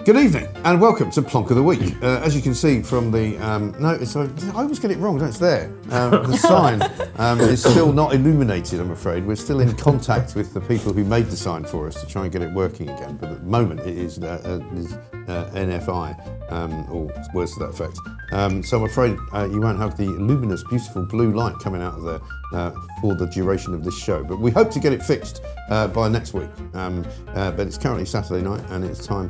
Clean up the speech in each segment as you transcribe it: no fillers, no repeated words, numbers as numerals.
Good evening and welcome to Plonk of the Week. As you can see from the, I always get it wrong, it's there. The sign is still not illuminated, I'm afraid. We're still in contact with the people who made the sign for us to try and get it working again. But at the moment it is NFI, or words to that effect. So I'm afraid you won't have the luminous, beautiful blue light coming out of there for the duration of this show. But we hope to get it fixed by next week. But it's currently Saturday night and it's time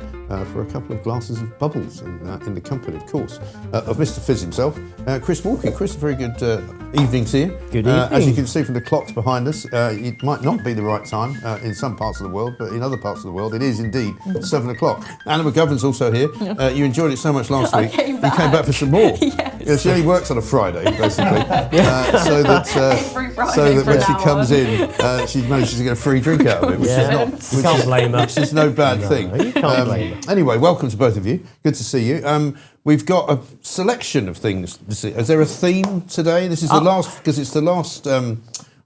for a couple of glasses of bubbles in the company, of course, of Mr. Fizz himself, Chris Walkey. Chris, very good evening to you. Good evening. As you can see from the clocks behind us, it might not be the right time in some parts of the world, but in other parts of the world it is indeed 7 o'clock. Anna McGovern's also here. You enjoyed it so much last week. You came back for some more. Yes. Yeah, she only works on a Friday, basically, so that when she comes in, she manages to get a free drink out of it, which is no bad thing. You can't blame her. Anyway, welcome to both of you. Good to see you. We've got a selection of things to see. Is there a theme today? This is the last, because it's the last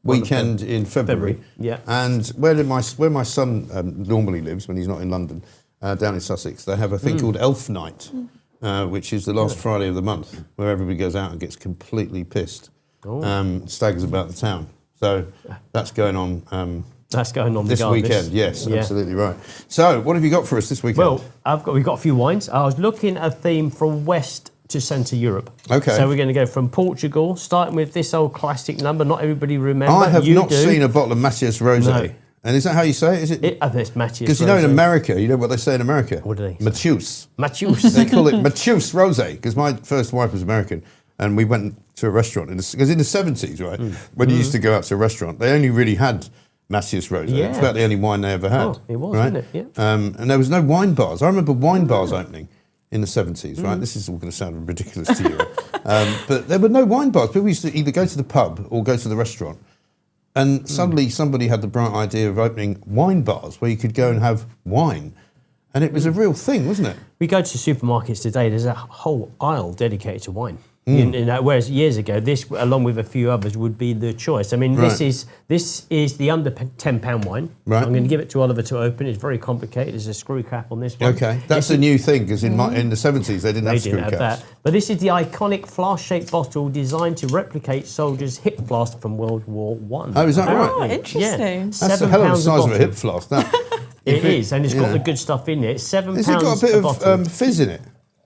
weekend in February. Yeah. And where my son normally lives when he's not in London, down in Sussex, they have a thing called Elf Night, which is the last Friday of the month, where everybody goes out and gets completely pissed, staggers about the town. So that's going on. This weekend. Yes, absolutely right. So, what have you got for us this weekend? Well, we've got a few wines. I was looking at a theme from West to Centre Europe. Okay. So we're going to go from Portugal, starting with this old classic number. Not everybody remembers. I have not seen a bottle of Mateus Rosé. No. And is that how you say it? Is it? It's Mateus. Because you know in America, you know what they say in America? What do they say? Mateus. Mateus. They call it Mateus Rosé, because my first wife was American, and we went to a restaurant, because in the 70s, right, when you used to go out to a restaurant, they only really had Mischievous Rosé. Yeah. It's about the only wine they ever had. Oh, it was, right? wasn't it? Yeah. And there was no wine bars. I remember wine bars opening in the 70s, right? This is all going to sound ridiculous to you. But there were no wine bars. People used to either go to the pub or go to the restaurant. And suddenly somebody had the bright idea of opening wine bars where you could go and have wine. And it was a real thing, wasn't it? We go to supermarkets today, there's a whole aisle dedicated to wine. Whereas years ago, this, along with a few others, would be the choice. I mean, this is the under £10 wine. Right. I'm going to give it to Oliver to open. It's very complicated. There's a screw cap on this one. Okay, that's a new thing, because in the 70s they didn't have screw caps. That. But this is the iconic flask-shaped bottle designed to replicate soldiers' hip flask from World War I. Oh, is that right? Oh, interesting. Yeah. That's a hell of a size of a hip flask, that. It is, and it's got the good stuff in it. It's £7 Has it got a bit of fizz in it?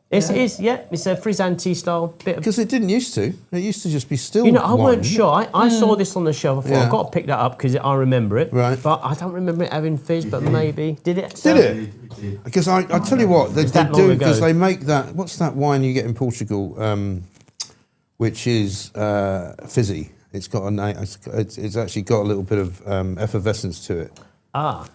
It is, yeah. It's a frizzante style bit of... Because it didn't used to. It used to just be still You know, I wine, weren't sure. I saw this on the shelf. I thought, I've got to pick that up because I remember it. Right. But I don't remember it having fizz, but maybe. Did it? Did it? Because I tell you what, they do, because ago? they make that, what's that wine you get in Portugal, which is fizzy. It's got a name, it's actually got a little bit of effervescence to it. Not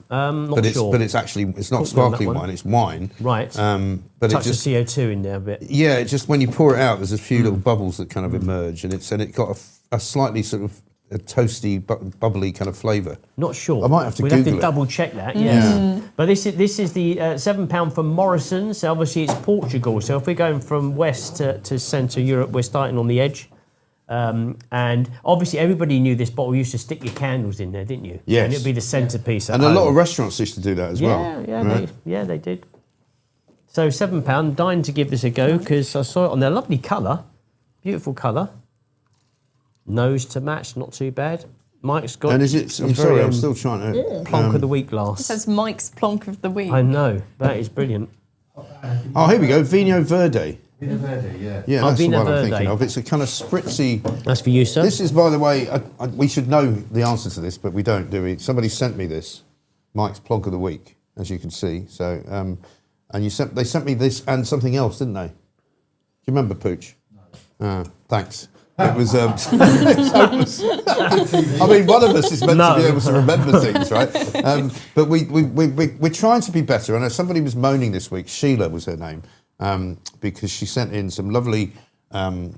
sure. But it's actually, it's not sparkling wine, it's wine. Right. But touch it just, the CO2 in there a bit. Yeah, it just, when you pour it out, there's a few little bubbles that kind of emerge, and it got a slightly sort of a toasty, bubbly kind of flavour. Not sure. I might have to We'd Google have to it. double check that, yes. But this is the £7 from Morrison's. So obviously it's Portugal. So if we're going from West to Centre Europe, we're starting on the edge. And obviously everybody knew this bottle. You used to stick your candles in there, didn't you? Yes. And it'd be the centrepiece. And a lot of restaurants used to do that as well. Yeah, they did. So £7, dying to give this a go because I saw it on there. Lovely colour, beautiful colour. Nose to match, not too bad. Mike's got. And is it? I'm sorry, I'm still trying to. Plonk of the week glass. It says Mike's Plonk of the Week. I know, that is brilliant. Oh, here we go. Vino Verde. Vino Verde, yeah. Yeah, that's the Vino one I'm Verde. thinking of. It's a kind of spritzy. That's for you, sir. This is, by the way, we should know the answer to this, but we don't, do we? Somebody sent me this, Mike's Plonk of the Week, as you can see. So, and they sent me this and something else, didn't they? Do you remember, Pooch? No. Thanks. It was. I mean, one of us is meant to be able to remember things, right? But we're trying to be better. I know somebody was moaning this week. Sheila was her name. Because she sent in some lovely dog-themed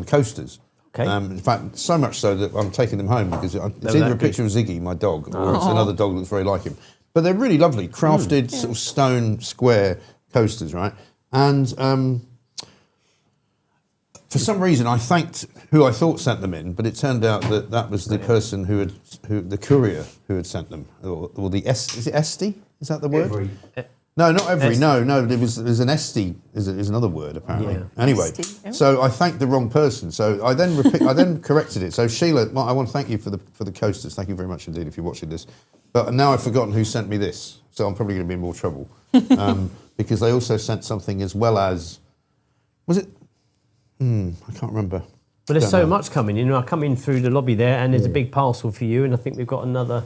coasters. Okay. In fact, so much so that I'm taking them home because it's either a picture of Ziggy, my dog, or it's another dog that's very like him. But they're really lovely, crafted sort of stone square coasters, right? And for some reason, I thanked who I thought sent them in, but it turned out that was the person the courier who had sent them, or the is it Esty? Is that the word? Every. No, not every. Esti. No. There's an esti. Is another word apparently. Yeah. Anyway, Esti, yeah. so I thanked the wrong person. So I then corrected it. So Sheila, I want to thank you for the coasters. Thank you very much indeed if you're watching this. But now I've forgotten who sent me this. So I'm probably going to be in more trouble because they also sent something as well as. Was it? I can't remember. But there's Don't so know. much coming in. I come in through the lobby there, and there's a big parcel for you, and I think we've got another.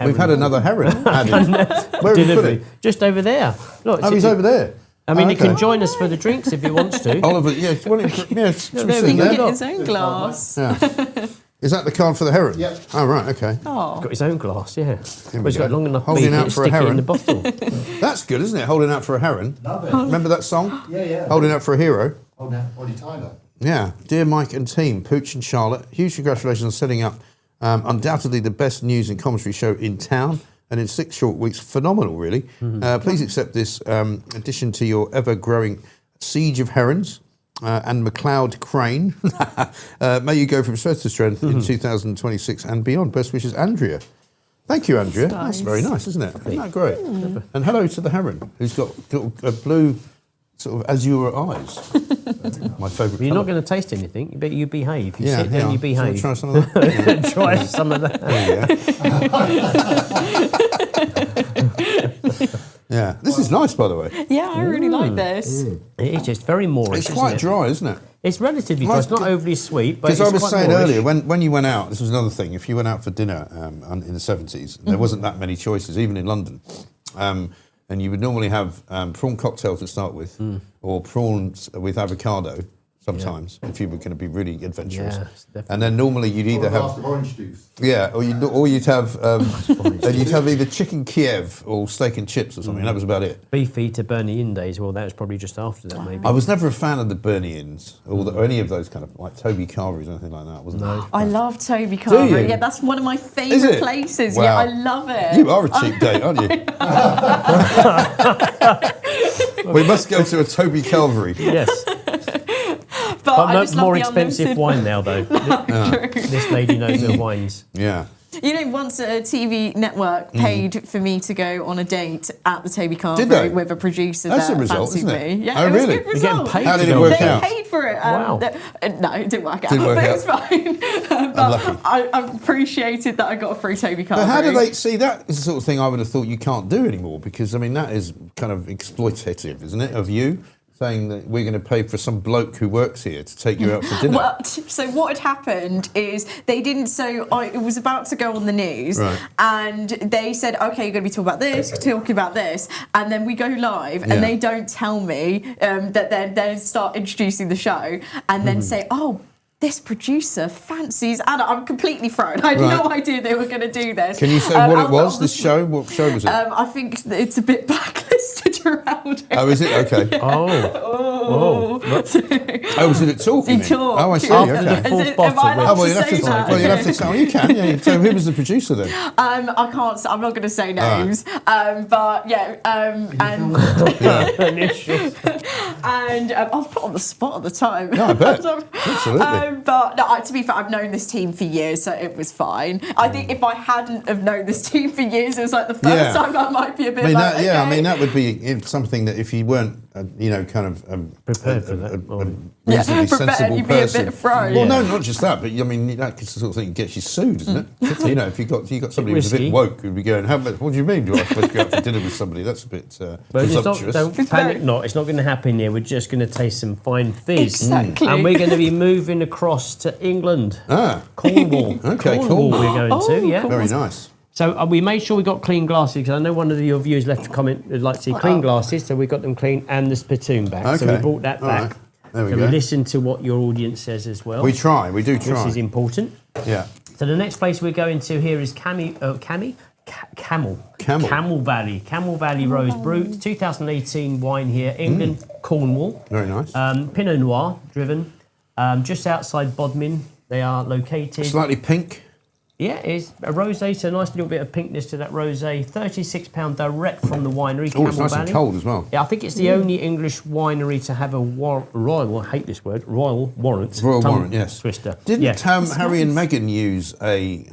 We've had another heron added. Where have you put delivery it? just over there. Look, Oh, he's over there. I mean, Oh, he can okay. join us for the drinks if he wants to. Oliver, yeah, should we should we there sit we He there? can go. get his own glass. Yeah. Is that the card for the heron? Yep. Oh, right, okay. Oh, Got his own glass, yeah. we But he's got go. long enough Holding beak out to for a stick it in heron. the bottle. That's good, isn't it? Holding out for a heron. Love it. Remember that song? Yeah. Holding out for a hero. Oh, now, Ollie Tyler. Yeah. Dear Mike and team, Pooch and Charlotte, huge congratulations on setting up undoubtedly the best news and commentary show in town. And in 6 short weeks, phenomenal, really. Please accept this addition to your ever-growing Siege of Herons and McLeod Crane. May you go from strength to strength in 2026 and beyond. Best wishes, Andrea. Thank you, Andrea. That's That's nice. very nice, isn't it? Isn't that great? And hello to the heron, who's got a blue, sort of azure eyes. My favourite You're not colour. going to taste anything, but you behave. You Yeah, sit down, yeah. you behave. Shall I try some of that? Yeah. Try some of that. There you go. Yeah, this is nice, by the way. yeah, I really like this. It is just very Moorish. It's quite isn't it? dry, isn't it? It's relatively dry. It's not overly sweet, but Because it's I was quite saying Moorish. earlier, when you went out, this was another thing. If you went out for dinner in the 70s, there wasn't that many choices, even in London. And you would normally have prawn cocktails to start with, or prawns with avocado. Sometimes, if you were going to be really adventurous, Yeah, it's definitely- and then normally you'd either Or a glass have of orange juice. or you'd have either chicken Kiev or steak and chips or something. That was about it. Beefy to Bernie Inn days. Well, that was probably just after that, maybe. I was never a fan of the Bernie Inns or any of those kind of like Toby Carveries or anything like that. Wasn't no. I love Toby Carver. you? Yeah, that's one of my Is favourite it? places. Wow. Yeah, I love it. You are a cheap date, aren't you? We must go to a Toby Calvary. Yes, but I but just love more the expensive unlimited- wine now, though. This lady knows her wines. Yeah. You know, once a TV network paid for me to go on a date at the Toby Did Carver they? with a producer That's that a result, fancied isn't it? me. Yeah, Oh, it was really? a good You're getting result. paid How to did it go work on out? They paid for it. Wow. No, it didn't work out, Didn't work but out. it's fine. Unlucky. But I appreciated that I got a free Toby Carver. But how do they see that? Is the sort of thing I would have thought you can't do anymore, because I mean that is kind of exploitative, isn't it, of you saying that we're going to pay for some bloke who works here to take you out for dinner. Well, so what had happened is they didn't. So it was about to go on the news, Right. and they said, "Okay, you're going to be talking about this," and then we go live, Yeah. and they don't tell me that they start introducing the show, and then say, "Oh, this producer fancies Anna." I'm completely thrown. I had Right. no idea they were going to do this. Can you say what it was? This obviously- show? What show was it? I think it's a bit blacklisted around it. Oh, is it? Okay. Oh, Oh, was it at Talk? you He mean? talked. Oh, I see. After Okay. the fourth Am I bottle, allowed Oh, well, to you'll have say to that? tell. Well, you'll have to tell. You can. Yeah. So who was the producer then? I can't. I'm not going to say names. But yeah. And initials. and I was put on the spot at the time. No, I bet. Absolutely. But no, to be fair, I've known this team for years, so it was fine. I think if I hadn't have known this team for years, it was like the first Yeah. time I might be a bit I mean, like, that, yeah, I okay. mean that would be something that if you weren't, kind of Prepared for that, or- reasonably prepared, sensible you'd be a bit person. thrown. Well, Yeah. no, not just that, but I mean that's the sort of thing that gets you sued, isn't it? You know, if you got somebody who's a Risky. bit woke who'd be going, what do you mean? Do I supposed to go out for dinner with somebody? That's a bit But it's not, presumptuous. don't It's panic very- not. It's not going to happen here. We're just going to taste some fine fizz. Exactly. And we're going to be moving across to England. Ah, Cornwall. Okay, Cornwall Cornwall. we're going to, yeah. very nice. So we made sure we got clean glasses, because I know one of your viewers left a comment who'd like to see clean glasses, so we got them clean and the spittoon back. So we Okay. brought that All back. right. There we So go. we listen to what your audience says as well. We try. We do This try. is important. Yeah. So the next place we're going to here is Camel. Camel Valley Rose Brut, 2018 wine here, England, Cornwall. Very nice. Pinot Noir driven, just outside Bodmin. They are located. Slightly pink. Yeah, it's a rosé, so a nice little bit of pinkness to that rosé. £36 direct from the winery, Oh, Camel it's nice Valley. and cold as well. Yeah, I think it's the only English winery to have a royal, I hate this word, royal warrant. Royal Tongue warrant, yes. Twister. Didn't yeah. Harry and Meghan use a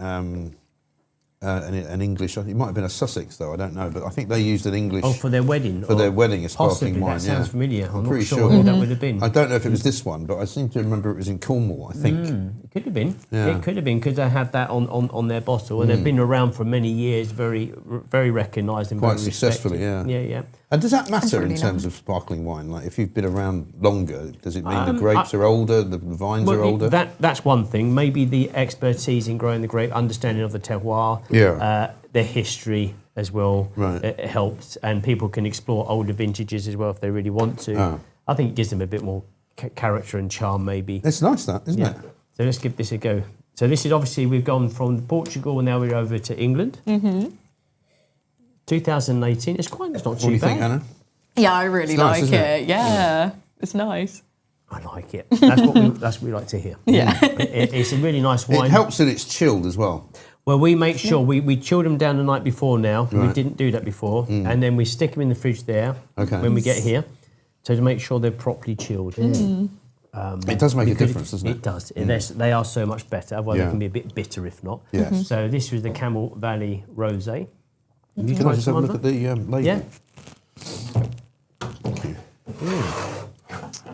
an English. It might have been a Sussex though. I don't know, but I think they used an English. Oh, for their wedding. For their wedding, a possibly, sparkling wine. that sounds yeah. familiar. I'm pretty not sure sure who that would have been. I don't know if it was this one, but I seem to remember it was in Cornwall. I think It could have been. Yeah. It could have been because they had that on their bottle, and they've been around for many years, very recognised and quite very successfully. respected. Yeah. Yeah. And does that matter really in terms of sparkling wine? Like if you've been around longer, does it mean the grapes are older, the vines are older? That's one thing. Maybe the expertise in growing the grape, understanding of the terroir, the history as well, Right. it helps, and people can explore older vintages as well if they really want to. Oh. I think it gives them a bit more character and charm, maybe. It's nice, that isn't it? So let's give this a go. So this is obviously we've gone from Portugal and now we're over to England. 2018. It's not too What do you bad. think, Anna? Yeah, I really It's nice, like isn't it. Yeah, it's nice. I like it. That's what we like to hear. Yeah. It's a really nice wine. It helps that it's chilled as well. Well, we make sure we chill them down the night before now. We Right. didn't do that before. And then we stick them in the fridge there Okay. when we get here. So to make sure they're properly chilled. It does make a difference, doesn't it? It does. They are so much better. Otherwise, Yeah. they can be a bit bitter if not. Yes. So this was the Camel Valley Rosé. Have you Can I tried just have a some look of at the label? Yeah.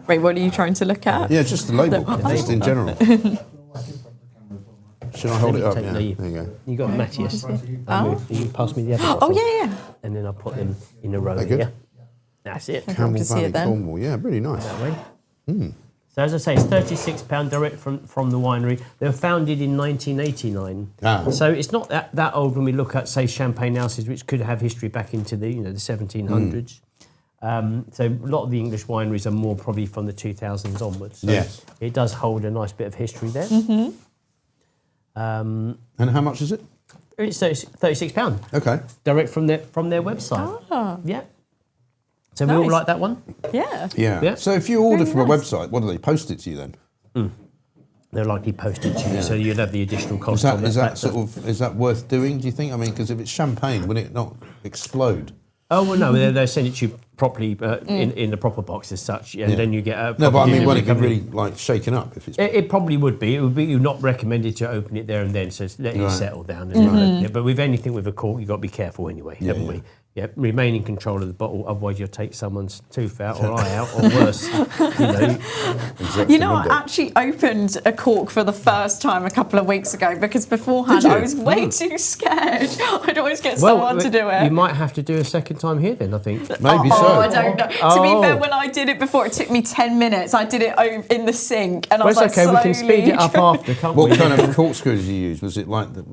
Wait, what are you trying to look at? Yeah, just the label, just in general. Should I hold it up? Take Yeah. the- There you go. You got Mateus. Oh. You pass me the other Oh, bottle. yeah. And then I'll put them in a row That good? here. That's it. Camel to see Valley, it then. Cornwall. Yeah, really nice. That way. So as I say, it's £36 direct from the winery. They were founded in 1989. Ah. So it's not that old when we look at, say, champagne houses, which could have history back into the the 1700s. So a lot of the English wineries are more probably from the 2000s onwards. So Yes. it does hold a nice bit of history there. And how much is it? It's £36 Okay. direct from their website. Ah. Yeah. So we all Nice. like that one. Yeah. Yeah. Yeah. So if you order Very from a nice. website, what do they post it to you then? They're likely posted to you, so you'd have the additional cost. Is that, on is that that sort of is that worth doing? Do you think? I mean, because if it's champagne, will it not explode? Oh well, no, they send it to you properly in the proper box as such, and then you get a. No, but I proper mean, will it delivery be company. really like shaken up if it's? It probably would be. It would be not recommended to open it there and then, so let it Right. settle down. And open it. But with anything with a cork, you've got to be careful anyway, haven't yeah. we? Yeah, remain in control of the bottle, otherwise you'll take someone's tooth out or eye out, or worse. You know, I actually opened a cork for the first time a couple of weeks ago because beforehand Did you? I was way too scared. I'd always get Well, someone to do it. you might have to do a second time here then, I think. Maybe Oh, so. I don't know. To Oh. be fair, when I did it before, it took me 10 minutes. I did it in the sink, and I Well, was it's like, okay, we can speed it up after, can't we? What kind of corkscrew did you use? Was it like the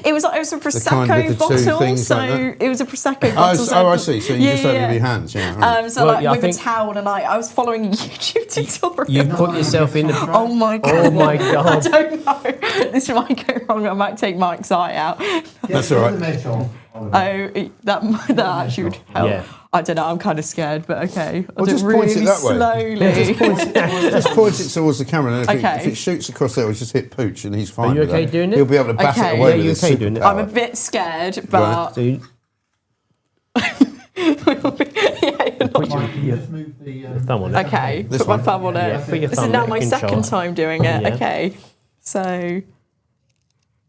It was a Prosecco kind with the two bottle, things so like that? it was a Prosecco bottle. oh, I see. So you just open it with your hands, yeah. Right. So Well, like yeah, I with think- a towel, and I was following a YouTube tutorial. You've put yourself in the... Oh my god! Oh my I God. don't know. This might go wrong. I might take Mike's eye out. That's all right. That actually would help. Yeah. I don't know. I'm kind of scared, but okay. I'll Well, do just it point it really that way. slowly. Just point it towards the camera, and Okay. if it shoots across there, we just hit Pooch, and he's fine. you with okay that. doing it? He'll be able to bat Okay. it away Yeah, with you his okay doing it? I'm a superpower. bit scared, but So you put your Just move the. thumb on it. okay. This Put my one? thumb on it. Yeah, put your This is thumb now in my control. second time doing it. Yeah. Okay, so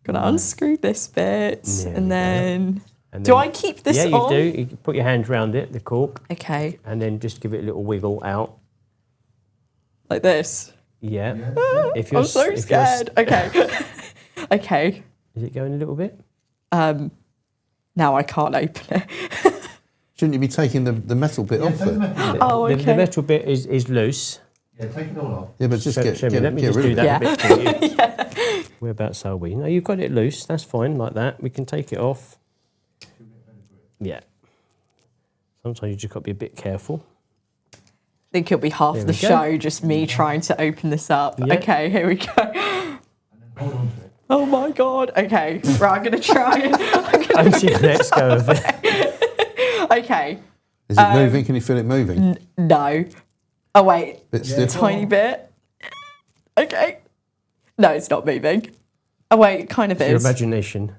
gonna unscrew this bit, There we and go. then. And Do then- I keep this Yeah, you on? do. You can put your hand round it, the cork, Okay, and then just give it a little wiggle out. like this. Yeah. Yeah. If I'm so if you're scared. Okay. Okay. Is it going a little bit? Now I can't open it. Shouldn't you be taking the metal bit off Take the it? metal. Oh, The okay. metal bit is loose. Yeah, take it all off. Yeah, but just Show me. Let me get just rid do of that it. a bit for you. Whereabouts are we? No, you've got it loose. That's fine, like that. We can take it off. Yeah. Sometimes you just got to be a bit careful. I think it'll be half There the we go. show, just me trying to open this up. Yeah. Okay, here we go. And then hold on to it. Oh my god. Okay, right, I'm gonna try it. Onto the next go of it. Okay, Is it moving? Can you feel it moving? no. Oh wait, Bit stiff. tiny bit. Okay. No, it's not moving. Oh wait, it kind of Your is. imagination.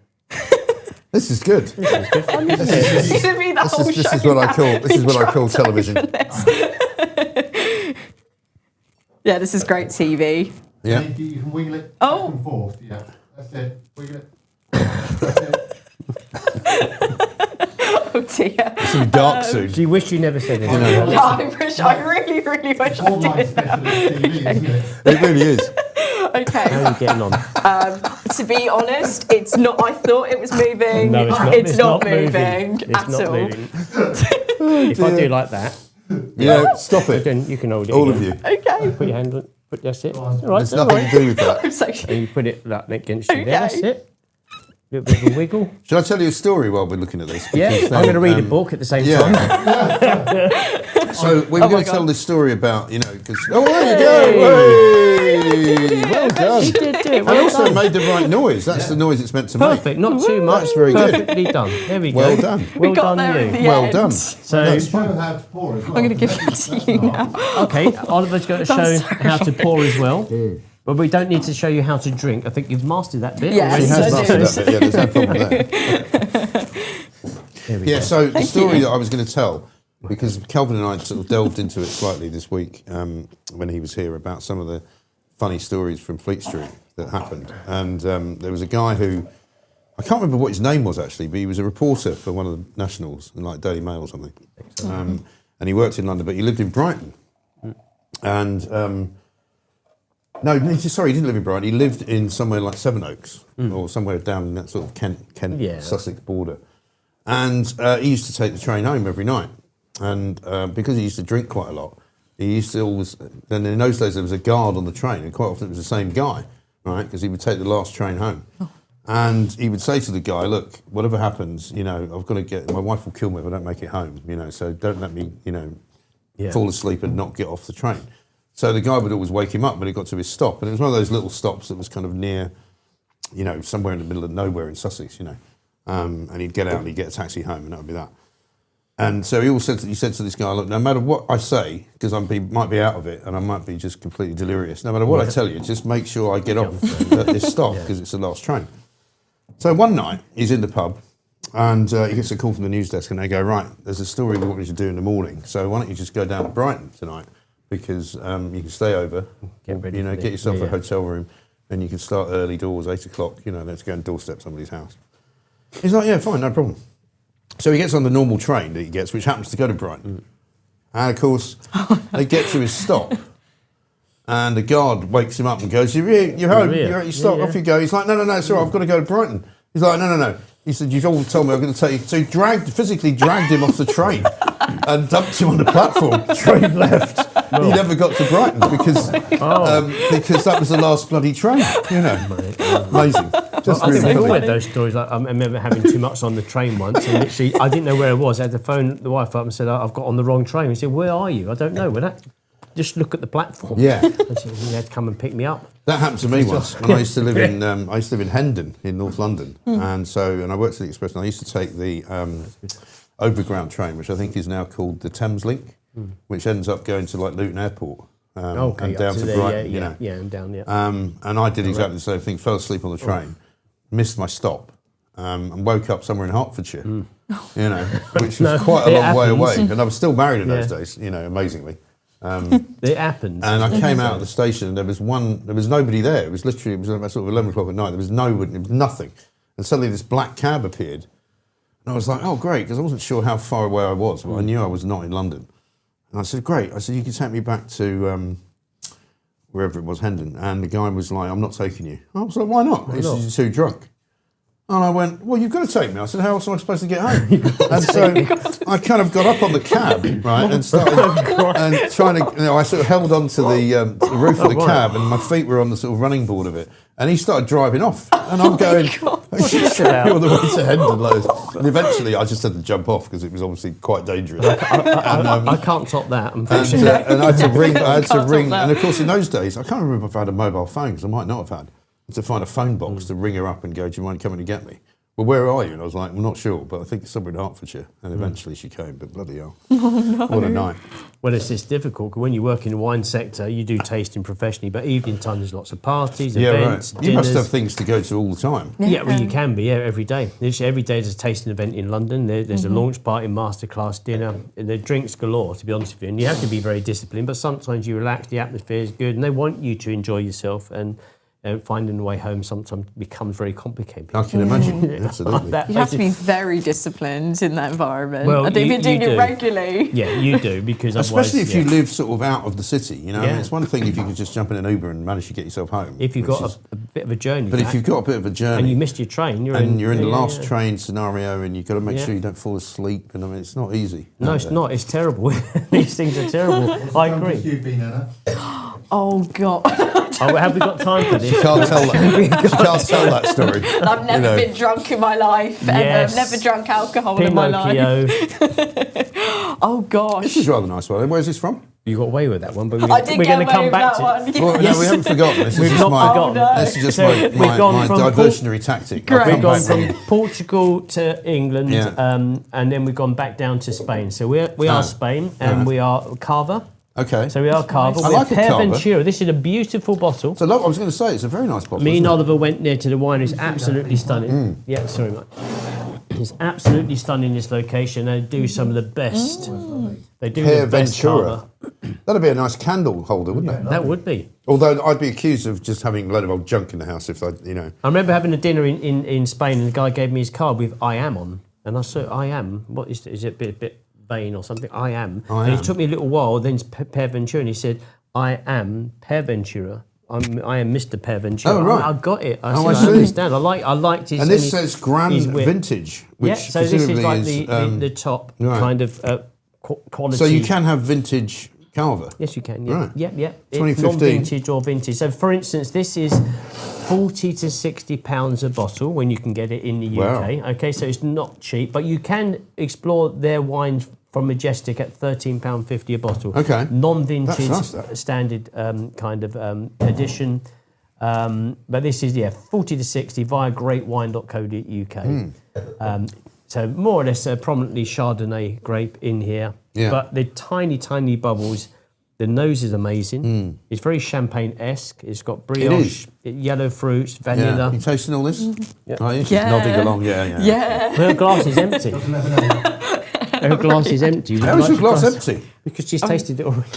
This is good. It's gonna be the whole This show is what I now. call this is what I call Trying to television. open this. Yeah, this is great TV. Yeah. You can wiggle it Oh. back and forth. Yeah, that's it. Wiggle it. That's it. Oh dear. It's gonna be dark soon. Do you wish you never said anything? I really wish I All my did. specialist TV, isn't it? It really is. Okay. How are you getting on? To be honest, it's not. I thought it was moving. No, it's not. It's not moving It's at not all. moving. If I do like that, Yeah, stop it. then you can hold it. All again. of you. Okay. Put your hand on. That's it. All right. There's don't nothing worry. to do with that. I'm so And you put it like against you there. That's Okay. it. A little bit of a wiggle. Shall I tell you a story while we're looking at this? Yeah, Because I'm then, going to read a book at the same time. So we were going to tell this story about, because... Oh, there you go! Hey! Well done. You did do it. And Well also done. made the right noise. That's the noise it's meant to make. Perfect. Not too much. That's very good. Perfectly done. There we go. Well done. Well We got done, there you. in the Well end. done. So, That's Show how to pour as well. I'm going to give that to you now. okay, Oliver's going to show how to pour as well. But we don't need to show you how to drink. I think you've mastered that bit. Yes, She already. has I mastered do. that bit. Yeah, there's no problem there. There we Yeah, go. so the story that I was going to tell, because Calvin and I sort of delved into it slightly this week when he was here about some of the funny stories from Fleet Street that happened. And there was a guy who, I can't remember what his name was actually, but he was a reporter for one of the nationals, like Daily Mail or something. And he worked in London, but he lived in Brighton. And no, sorry, he didn't live in Brighton. He lived in somewhere like Sevenoaks or somewhere down in that sort of Kent Yeah. Sussex border. And he used to take the train home every night. And because he used to drink quite a lot, he used to always, then in those days there was a guard on the train, and quite often it was the same guy, right? Because he would take the last train home. And he would say to the guy, look, whatever happens, I've got to get, my wife will kill me if I don't make it home, so don't let me, Yeah. fall asleep and not get off the train. So the guy would always wake him up when he got to his stop. And it was one of those little stops that was kind of near, somewhere in the middle of nowhere in Sussex, and he'd get out and he'd get a taxi home, and that would be that. And so he said to this guy, look, no matter what I say, because might be out of it and I might be just completely delirious, no matter what I tell you, just make sure I get off at this stop because it's the last train. So one night he's in the pub and he gets a call from the news desk and they go, right, there's a story we want you to do in the morning. So why don't you just go down to Brighton tonight because you can stay over, Get ready for get the- yourself yeah. a hotel room and you can start early doors, 8 o'clock, let's go and doorstep somebody's house. He's like, yeah, fine, no problem. So he gets on the normal train that he gets, which happens to go to Brighton. And of course, they get to his stop. And the guard wakes him up and goes, you're home, here. you're at your stop, Yeah, off you go. He's like, no, it's all right, I've got to go to Brighton. He's like, no. He said, you've all told me I'm going to take you. So he physically dragged him off the train and dumped him on the platform. Train left. He never got to Brighton because that was the last bloody train. Amazing. Just I think really we've all funny. had those stories. Like, I remember having too much on the train once, and literally, I didn't know where I was. I had to phone the wife up and said, I've got on the wrong train. He said, where are you? I don't know. Just look at the platform. Yeah. And she had to come and pick me up. That happened to me once when I used to live in Hendon in North London, and I worked at the Express. And I used to take the overground train, which I think is now called the Thames Link, which ends up going to like Luton Airport and up down to there, Brighton. yeah, and down, yeah. And I did exactly the same thing. Fell asleep on the train, missed my stop, and woke up somewhere in Hertfordshire. Which was quite a it long way happens. away, and I was still married in those Yeah. days. Amazingly. It happens. And I came out of the station and there was nobody there. It was about sort of 11 o'clock at night. There was nothing. And suddenly this black cab appeared. And I was like, oh, great, because I wasn't sure how far away I was, but I knew I was not in London. And I said, great. I said, you can take me back to wherever it was, Hendon. And the guy was like, I'm not taking you. I was like, why not? He said, you're too drunk. And I went, well, you've got to take me. I said, how else am I supposed to get home? And so I kind of got up on the cab, right, and started and trying to, I sort of held onto the roof of the cab and my feet were on the sort of running board of it. And he started driving off. And I'm going, all the way to Hendon. And eventually I just had to jump off because it was obviously quite dangerous. I can't top that, unfortunately. And I had to ring, that. and of course in those days, I can't remember if I had a mobile phone, because I might not have had, to find a phone box to ring her up and go, do you mind coming to get me? Well, where are you? And I was like, I'm not sure, but I think it's somewhere in Hertfordshire. And eventually she came, but bloody hell. What a night. Well, it's difficult, because when you work in the wine sector, you do tasting professionally, but evening time there's lots of parties, events, You dinners. must have things to go to all the time. Yeah, well, you can be, every day. Literally every day there's a tasting event in London. There's a launch party, masterclass, dinner. And there are drinks galore, to be honest with you. And you have to be very disciplined, but sometimes you relax, the atmosphere is good, and they want you to enjoy yourself. And finding a way home sometimes becomes very complicated. I can imagine. Absolutely. You have to be very disciplined in that environment. Well, I think if you're doing you it do. regularly. Yeah, you do, because otherwise... Especially if you live sort of out of the city, you know. I mean, Yeah. it's one thing if you could just jump in an Uber and manage to get yourself home. If you've which got is- a bit of a journey But back, if you've got a bit of a journey... and you missed your train, you're in the last yeah. train scenario, and you've got to make Yeah. sure you don't fall asleep. And I mean, it's not easy. No, out it's there. not. It's terrible. These things are terrible. I agree. You've been, Anna. Oh God. Oh, have we got time for this? She can't tell that. She can't tell that story. I've never You know. been drunk in my life. Ever. Yes. I've never drunk alcohol in my life. Pinocchio. Oh gosh. This is rather nice one. Where's this from? You got away with that one, but I did we're get going to away come with back that to one. Well, no, we haven't forgotten. This is We've just not my. forgotten. Oh, no. This is just So my we've gone my from diversionary tactic. Great. I'll We've come gone back from Portugal to England, Yeah. and then we've gone back down to Spain. So we are Spain, and we are Cava. Okay. So we are Cava. I We're like a Cava. Ventura. This is a beautiful bottle. So, look, I was going to say, it's a very nice bottle. Me and isn't it? Oliver went there to the winery. It's absolutely stunning. Mm. Yeah, sorry, mate. It's absolutely stunning, this location. They do some of the best. They do Pear the best Ventura. Cava. That'd be a nice candle holder, wouldn't it? That would be. Although I'd be accused of just having a load of old junk in the house if I, you know. I remember having a dinner in Spain, and the guy gave me his card with "I am" on, and I said, "I am." What is it? Is it a bit vain or something? I am. I and am. it took me a little while. Then it's Pear Ventura, and he said, "I am Pear Ventura. I am Mr. Pear Ventura." Oh, right. I got it. I Oh, said, I see. understand. I liked his. And this his- says Grand his wit. Vintage, which Yeah. So this is presumably like is, the top right. kind of quality. So you can have vintage Cava. Yes, you can. Yeah, Right. yeah. It's 2015. non-vintage or vintage. So, for instance, this is £40 to £60 a bottle when you can get it in the UK. Wow. Okay, so it's not cheap, but you can explore their wines from Majestic at £13.50 a bottle. Okay. Non-vintage, That's nice, that. standard kind of edition. But this is 40 to 60 via greatwine.co.uk. So more or less a prominently Chardonnay grape in here. Yeah. But the tiny bubbles. The nose is amazing. It's very champagne-esque. It's got brioche, yellow fruits, Yeah. vanilla. You tasting all this? Yeah. Oh, you're just Yeah. nodding along. Yeah. Yeah. Her glass is empty. Her glass is empty. Would How you is like your to glass try- empty? Because she's tasted it already.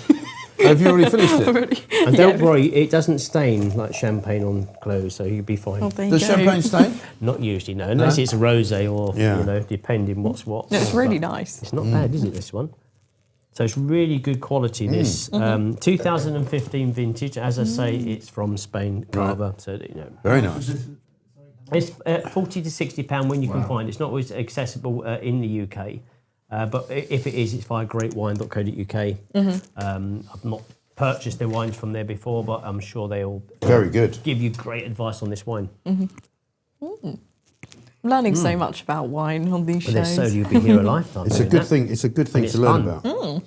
Have you already finished it? And don't worry, it doesn't stain like champagne on clothes, so you'll be fine. Oh, there you Does go. champagne stain? Not usually, no, unless it's rosé or, Yeah. depending what's what. No, it's really But nice. It's not bad, is it, this one? So it's really good quality, this. 2015 vintage. As I say, it's from Spain, Cava. So, Very nice. it's 40 to £60 when you can find it. It's not always accessible in the UK. But if it is, it's via greatwine.co.uk. I've not purchased their wines from there before, but I'm sure they'll Very good. give you great advice on this wine. I'm learning so much about wine on these But there's shows. so you'll be here a lifetime. It's a doing good that. thing. It's a good thing it's to learn fun. about.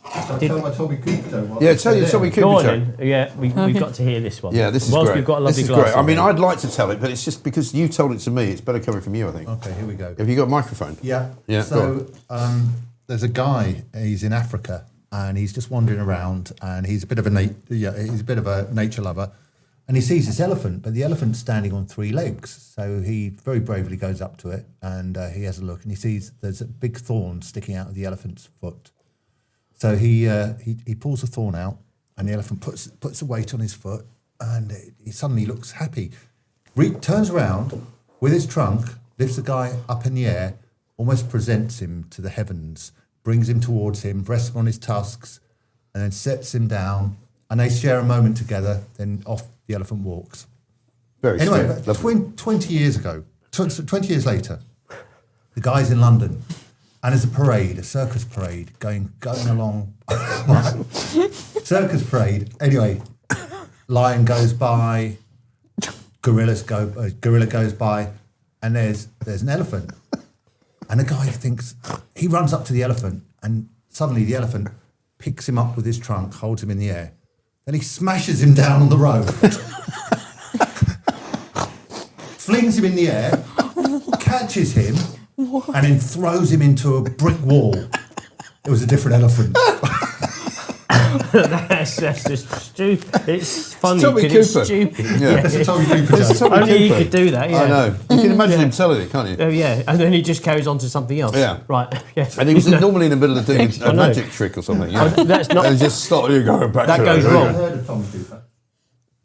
I'll tell my Tommy Cooper joke. while Yeah, it's tell you there. Tommy Go Cooper on joke. then. Yeah, we've got to hear this one. Yeah, this is Whilst great. we've got a lovely this is glass great. of I mean, wine. I'd like to tell it, but it's just because you told it to me. It's better coming from you, I think. Okay, here we go. Have you got a microphone? Yeah. Yeah, So there's a guy. He's in Africa and he's just wandering around, and he's a bit of a nature lover, and he sees this elephant, but the elephant's standing on 3 legs. So he very bravely goes up to it, and he has a look, and he sees there's a big thorn sticking out of the elephant's foot. So he pulls the thorn out, and the elephant puts a weight on his foot, and he suddenly looks happy. Turns around with his trunk, lifts the guy up in the air, almost presents him to the heavens, brings him towards him, rests him on his tusks, and then sets him down, and they share a moment together, then off the elephant walks. Very Anyway, sweet. Lovely. 20 years ago, 20 years later, the guy's in London, and there's a parade, a circus parade, going along. Circus parade. Anyway, lion goes by, gorilla goes by, and there's an elephant. And the guy he runs up to the elephant, and suddenly the elephant picks him up with his trunk, holds him in the air. Then he smashes him down on the road, flings him in the air, catches him, and then throws him into a brick wall. It was a different elephant. that's just stupid. It's funny Tommy because it's Cooper. stupid. Yeah. That's a Tommy Cooper It's joke. Tommy Only he Cooper. could do that, yeah. I know. You can imagine him telling it, can't you? Oh, yeah, and then he just carries on to something else. Yeah. Right, yes. And he was normally in the middle of doing I a know. magic trick or something. Yeah. That's not... And just stop you going back That to goes it. wrong. I've heard of Tommy Cooper.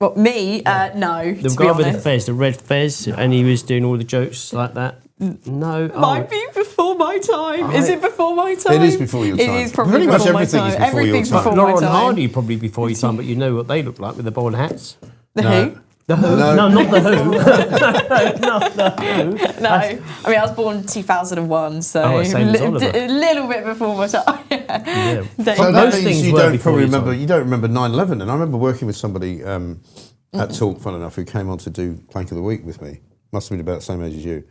Well, me, no. The to be guy with the honest. fez, the red fez, and he was doing all the jokes like that. No. Might be before my time. Is it before my time? It is before your time. It is probably Pretty much before my everything time. is before your Everything's time. before Lauren my time. Hardy probably before your time, but you know what they look like with the bowler hats. The No. Who? The Who? No. No, not the Who. Not the Who. No. I mean, I was born in 2001, so Oh, same as Oliver. a little bit before my time. Yeah. Don't- So But that most means things you were don't before probably your remember. time. You don't remember 9/11, and I remember working with somebody at Talk, fun enough, who came on to do Plank of the Week with me. Must have been about the same age as you.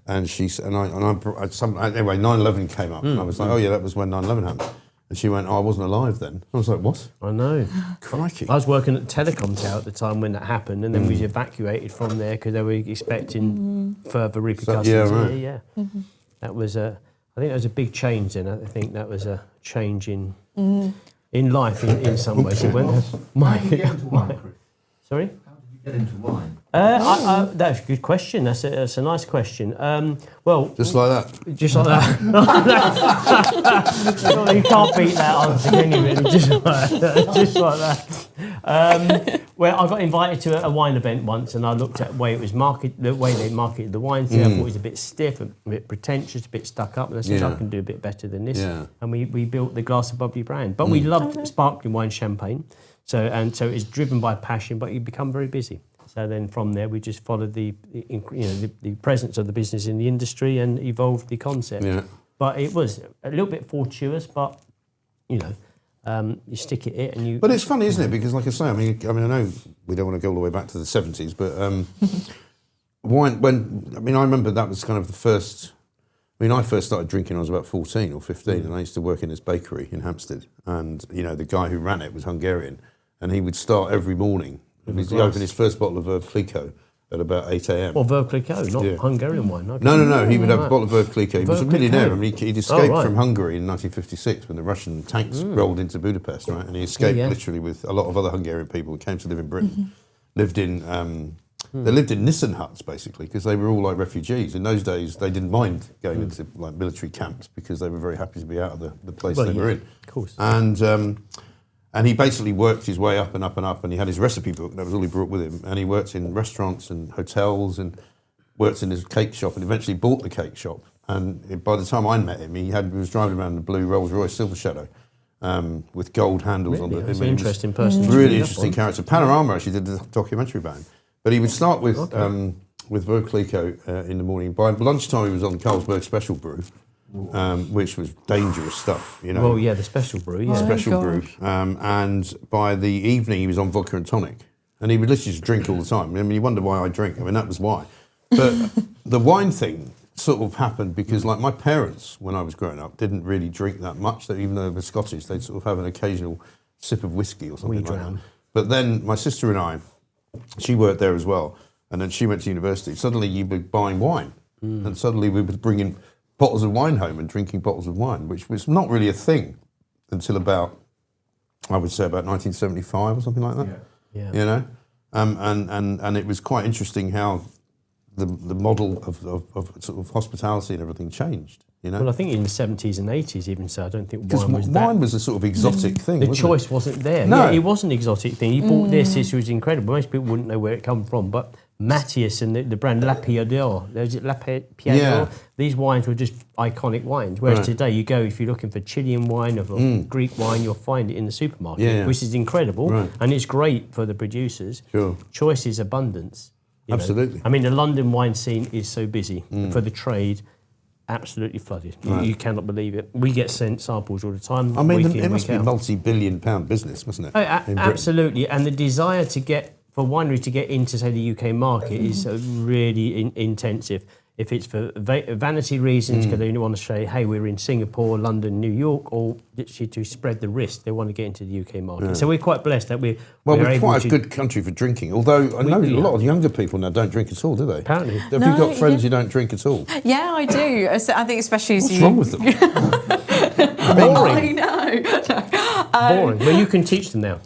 And she and I anyway, 9/11 came up, and I was like, oh yeah, that was when 9/11 happened. And she went, oh, I wasn't alive then. I was like, what? I know. Crikey. I was working at the telecom tower at the time when that happened, and then we was evacuated from there because they were expecting further repercussions. yeah, right. Yeah. That was I think that was a big change then. I think that was a change in life in some ways. It went, sorry? How did you get into wine? That's a good question. That's a nice question. Well, Just like that. just like that. You can't beat that answer, can you? Really? Just like that. Just like that. Well, I got invited to a wine event once, and I looked at the way they marketed the wines. I thought it was a bit stiff, a bit pretentious, a bit stuck up. And I said, Yeah. I can do a bit better than this. Yeah. And we built the Glass of Bubbly brand. But we loved sparkling wine, champagne. So it's driven by passion, but you become very busy. So then from there, we just followed the presence of the business in the industry and evolved the concept. Yeah. But it was a little bit fortuitous, but you stick at it and you. But it's funny, isn't it? Because, like I say, I mean, I know we don't want to go all the way back to the 70s, but wine. I remember that was kind of the first. I mean, I first started drinking when I was about 14 or 15, and I used to work in this bakery in Hampstead, and the guy who ran it was Hungarian, and he would start every morning. He opened his first bottle of Veuve Clicquot at about 8 a.m. Or Veuve Clicquot, not Yeah. Hungarian wine. Okay. No. He would have a Right. bottle of Veuve Clicquot. He was a Veuve millionaire. Clicquot. I mean, he'd escaped right. from Hungary in 1956 when the Russian tanks rolled into Budapest, right? And he escaped Yeah. literally with a lot of other Hungarian people who came to live in Britain. They lived in Nissen huts, basically, because they were all like refugees. In those days, they didn't mind going into like military camps because they were very happy to be out of the place they were in. Of course. And he basically worked his way up and up and up, and he had his recipe book. That was all he brought with him. And he worked in restaurants and hotels and worked in his cake shop, and eventually bought the cake shop. And by the time I met him, he was driving around in a blue Rolls Royce Silver Shadow with gold handles on Really? it. That's I mean, an he was interesting person. to Really read up interesting on. character. Panorama actually did the documentary about him. But he would start with Veuve Clicquot in the morning. By lunchtime, he was on Carlsberg Special Brew, which was dangerous stuff, Well, yeah, the special brew. Yeah. Special Oh, brew. And by the evening, he was on vodka and tonic. And he would literally just drink all the time. I mean, you wonder why I drink. I mean, that was why. But the wine thing sort of happened because, like, my parents, when I was growing up, didn't really drink that much. That even though they were Scottish, they'd sort of have an occasional sip of whiskey or something like that. But then my sister and I, she worked there as well, and then she went to university. Suddenly you were buying wine, and suddenly we were bringing bottles of wine home and drinking bottles of wine, which was not really a thing until about, I would say, about 1975 or something like that. Yeah. And it was quite interesting how the model of sort of hospitality and everything changed. Well, I think in the 70s and 80s, even so, I don't think Because wine was wine was a sort of exotic thing. The wasn't choice it? wasn't there. No. Yeah, it was an exotic thing. You bought this was incredible. Most people wouldn't know where it come from, but Mateus and the brand La Piador, Yeah. these wines were just iconic wines. Whereas Right. today, you go, if you're looking for Chilean wine or Greek wine, you'll find it in the supermarket, Yeah. which is incredible. Right. And it's great for the producers. Sure. Choice is abundance. you know. Absolutely. I mean, the London wine scene is so busy for the trade. Absolutely flooded. You cannot believe it. We get sent samples all the time. I mean, week in, it must week be a out. multi-billion-pound business, mustn't it? Oh, in Britain? absolutely. And the desire for wineries to get into, say, the UK market is really intensive. If it's for vanity reasons, because they want to say, hey, we're in Singapore, London, New York, or literally to spread the risk, they want to get into the UK market. So we're quite blessed that we're Well, we're able quite to... a good country for drinking, although I know a lot of younger people now don't drink at all, do they? Apparently. Have you got friends who don't drink at all? Yeah, I do. I think especially as What's wrong with them? I know. Boring. Well, you can teach them now.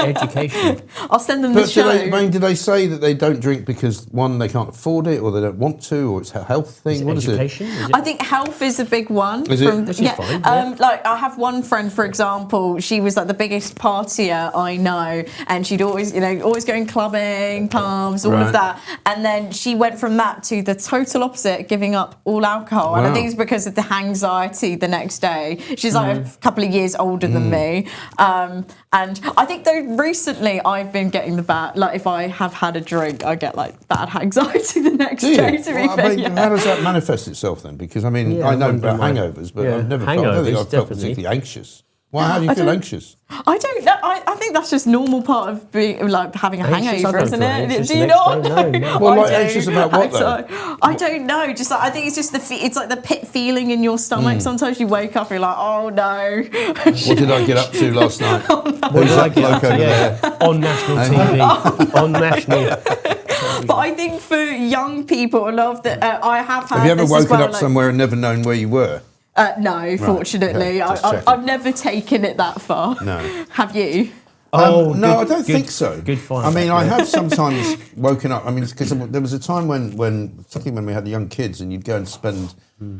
Education. I'll send them the But show. do they say that they don't drink because, one, they can't afford it, or they don't want to, or it's a health thing? What is it? Education? Is it? I think health is a big one. Is it? Which is fine, yeah. Like I have one friend, for example, she was like the biggest partier I know, and she'd always, always going clubbing, pubs, all Right. of that. And then she went from that to the total opposite, giving up all alcohol. And I Wow. think it's because of the anxiety the next day. She's like a couple of years older than me. And I think though recently I've been getting the bad, like if I have had a drink, I get like bad anxiety the next Do you? day, to be Well, fair. How does that manifest itself then? Because I mean, Yeah, I know I wonder about why. hangovers, but Yeah. I've never felt, I don't think Hangovers, I've felt definitely. particularly anxious. Why? How do you feel anxious? I don't know. I think that's just normal part of being like having a Anxious? I hangover, don't isn't feel it? anxious Do the you next not? day. No. Well, I like, do. anxious about what, though? I don't know. Just like I think it's just it's like the pit feeling in your stomach. Sometimes you wake up, you're like, oh no. What did I get up to last night? What Who's did I that get up bloke to? over Yeah. there? On national TV. On national. But I think for young people, I love that. I have had. Have you ever this as woken well, up like- somewhere and never known where you were? No, fortunately, okay, just checking. I've never taken it that far. No. Have you? Oh, no, good- I don't good- think so. Good find. I mean, I have sometimes woken up. I mean, because there was a time when, particularly when we had young kids, and you'd go and spend,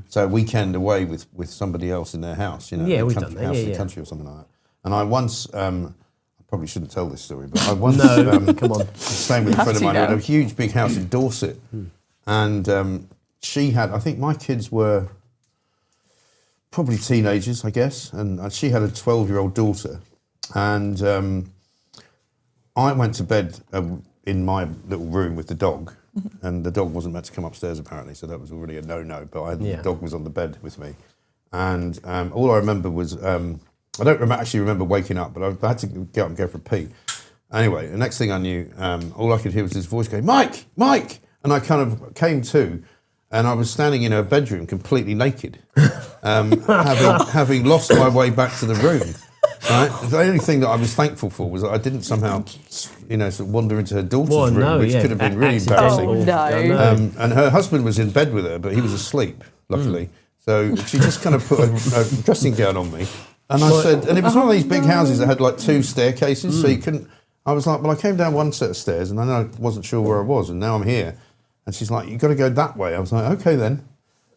say, a weekend away with somebody else in their house, Yeah, in a we've country, done that, house in the yeah. country or something like that. And I once, I probably shouldn't tell this story, but I once, No, come on. staying with a have friend of to mine who had a now. huge big house in Dorset, and she had, I think my kids were probably teenagers, I guess, and she had a 12-year-old daughter, and I went to bed in my little room with the dog, and the dog wasn't meant to come upstairs apparently, so that was already a no-no. But the dog was on the bed with me, and all I remember was I don't actually remember waking up, but I had to get up and go for a pee. Anyway, the next thing I knew, all I could hear was this voice going, "Mike, Mike," and I kind of came to. And I was standing in her bedroom completely naked, having lost my way back to the room. Right? The only thing that I was thankful for was that I didn't somehow, sort of wander into her daughter's room, which could have been really embarrassing. Oh, no. And her husband was in bed with her, but he was asleep, luckily. So she just kind of put a dressing gown on me. And I said, and it was one of these big houses that had like 2 staircases, so you couldn't, I was like, well, I came down one set of stairs and then I wasn't sure where I was, and now I'm here. And she's like, you've got to go that way. I was like, okay then.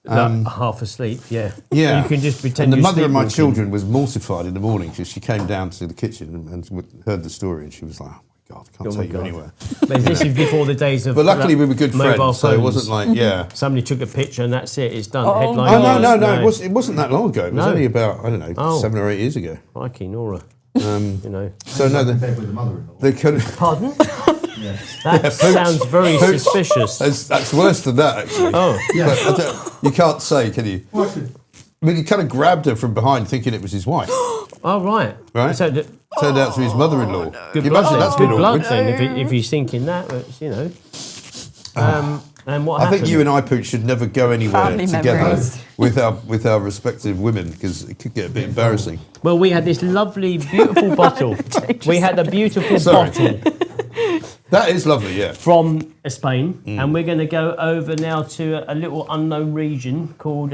Half asleep, yeah. Yeah. You can just pretend And the you're mother of my sleepwalking. children was mortified in the morning because she came down to the kitchen and heard the story, and she was like, oh my God, I can't my take you God. anywhere. But this is before the days of But luckily we were good mobile friends, so it phones. wasn't like, yeah. Somebody took a picture and that's it, it's done. Oh, Headline Oh, news. no, it wasn't that long ago. It was No. only about, I don't know, Oh. 7 or 8 years ago. Crikey, Nora. So no, In bed with the mother-in-law. they could. Pardon? That sounds very suspicious. That's worse than that, actually. Oh, But you can't say, can you? I mean, he kind of grabbed her from behind, thinking it was his wife. oh right. Right. So Turned out to be his mother-in-law. good You blood imagine then. that's Good been blood awkward. then, if he's thinking that, And what I happened? think you and I, Pooch, should never go anywhere Family together memories. with our respective women, because it could get a bit embarrassing. Well, we had this lovely, beautiful bottle. We had a beautiful Sorry. bottle That is lovely, yeah. from Spain, and we're going to go over now to a little unknown region called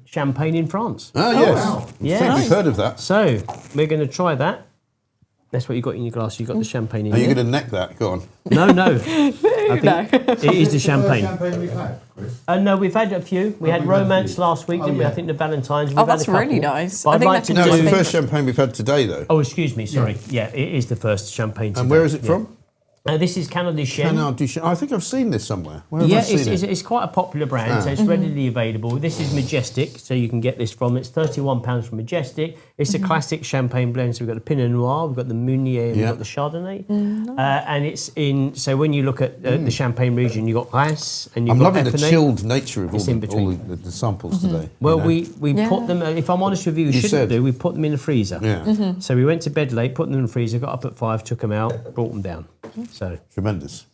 Champagne in France. Oh, yes. wow. I Yeah. think we've heard of that. So we're going to try that. That's what you got in your glass. You got the champagne in Are you there. going to neck that? Go on. No. I think it is the champagne. Champagne we've had, Chris. No, we've had a few. We had we've had a Romance few. last week, didn't we? yeah. I think the Valentine's. We've Oh, had that's a couple. really nice. But I I'd think like that to can No, it's just the be- first champagne we've had today, though. Oh, excuse me. Sorry. Yeah, it is the first champagne today. And where is it Yeah. from? This is Canal de Chien. Canal du Chien. I think I've seen this somewhere. Where have Yeah, I seen it? it's quite a popular brand, so it's readily available. This is Majestic, so you can get this from. It's £31 from Majestic. It's a classic champagne blend. So we've got the Pinot Noir, we've got the Meunier, and we've Yeah. got the Chardonnay. And it's in. So when you look at the Champagne region, you've got Reims and you've I'm got loving the Epinay. chilled nature of all, It's in the, between. the samples today. Well, you know? we put them. If I'm honest with you, we shouldn't said. do. We put them in the freezer. Yeah. So we went to bed late, put them in the freezer, got up at 5, took them out, brought them down. So Tremendous.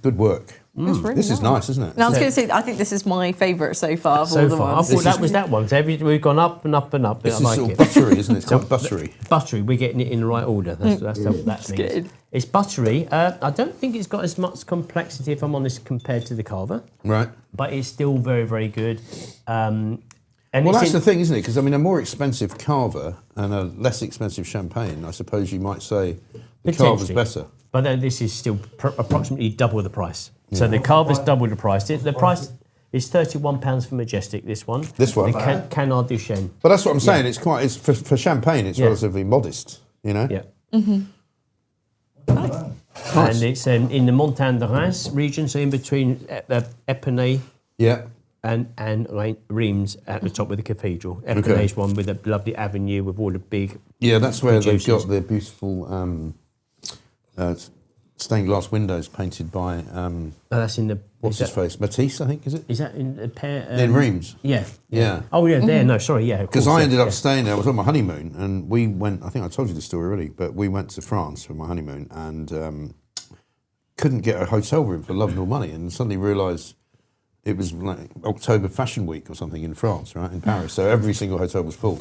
Good work. really This is nice, isn't it? And I was going to say, I think this is my favourite so far of so all the far, I ones. thought that was that one. So we've gone up and up and up. This I is like sort it. of buttery, isn't it? It's quite buttery. Buttery, we're getting it in the right order. That's what that means. good. It's buttery. I don't think it's got as much complexity, if I'm honest, compared to the Cava, Right. but it's still very, very good. And Well, it's that's in- the thing, isn't it? Because I mean, a more expensive Cava and a less expensive champagne, I suppose you might say the Cava's Potentially. better. But then this is still approximately double the price. So the Cava's double the price. The price is £31 for Majestic. This one. This one. The Canard du Chêne. But that's what I'm saying. It's quite. It's for champagne. It's Yeah. relatively modest. You know. Yeah. Nice. And it's in the Montagne de Reims region, so in between Epernay Yeah. and Reims at the top of the cathedral. Epernay's one with a lovely avenue with all the big. Yeah, that's where they've Juices. got their beautiful stained glass windows painted by That's in the. what's his face? Matisse, I think, is it? Is that in the pair? In Reims. Yeah. Yeah. Oh yeah, there. No, sorry. Yeah. Because I ended up staying there. I was on my honeymoon, and we went. I think I told you the story already, but we went to France for my honeymoon, and couldn't get a hotel room for love nor money, and suddenly realised it was like October Fashion Week or something in France, right, in Paris. So every single hotel was full.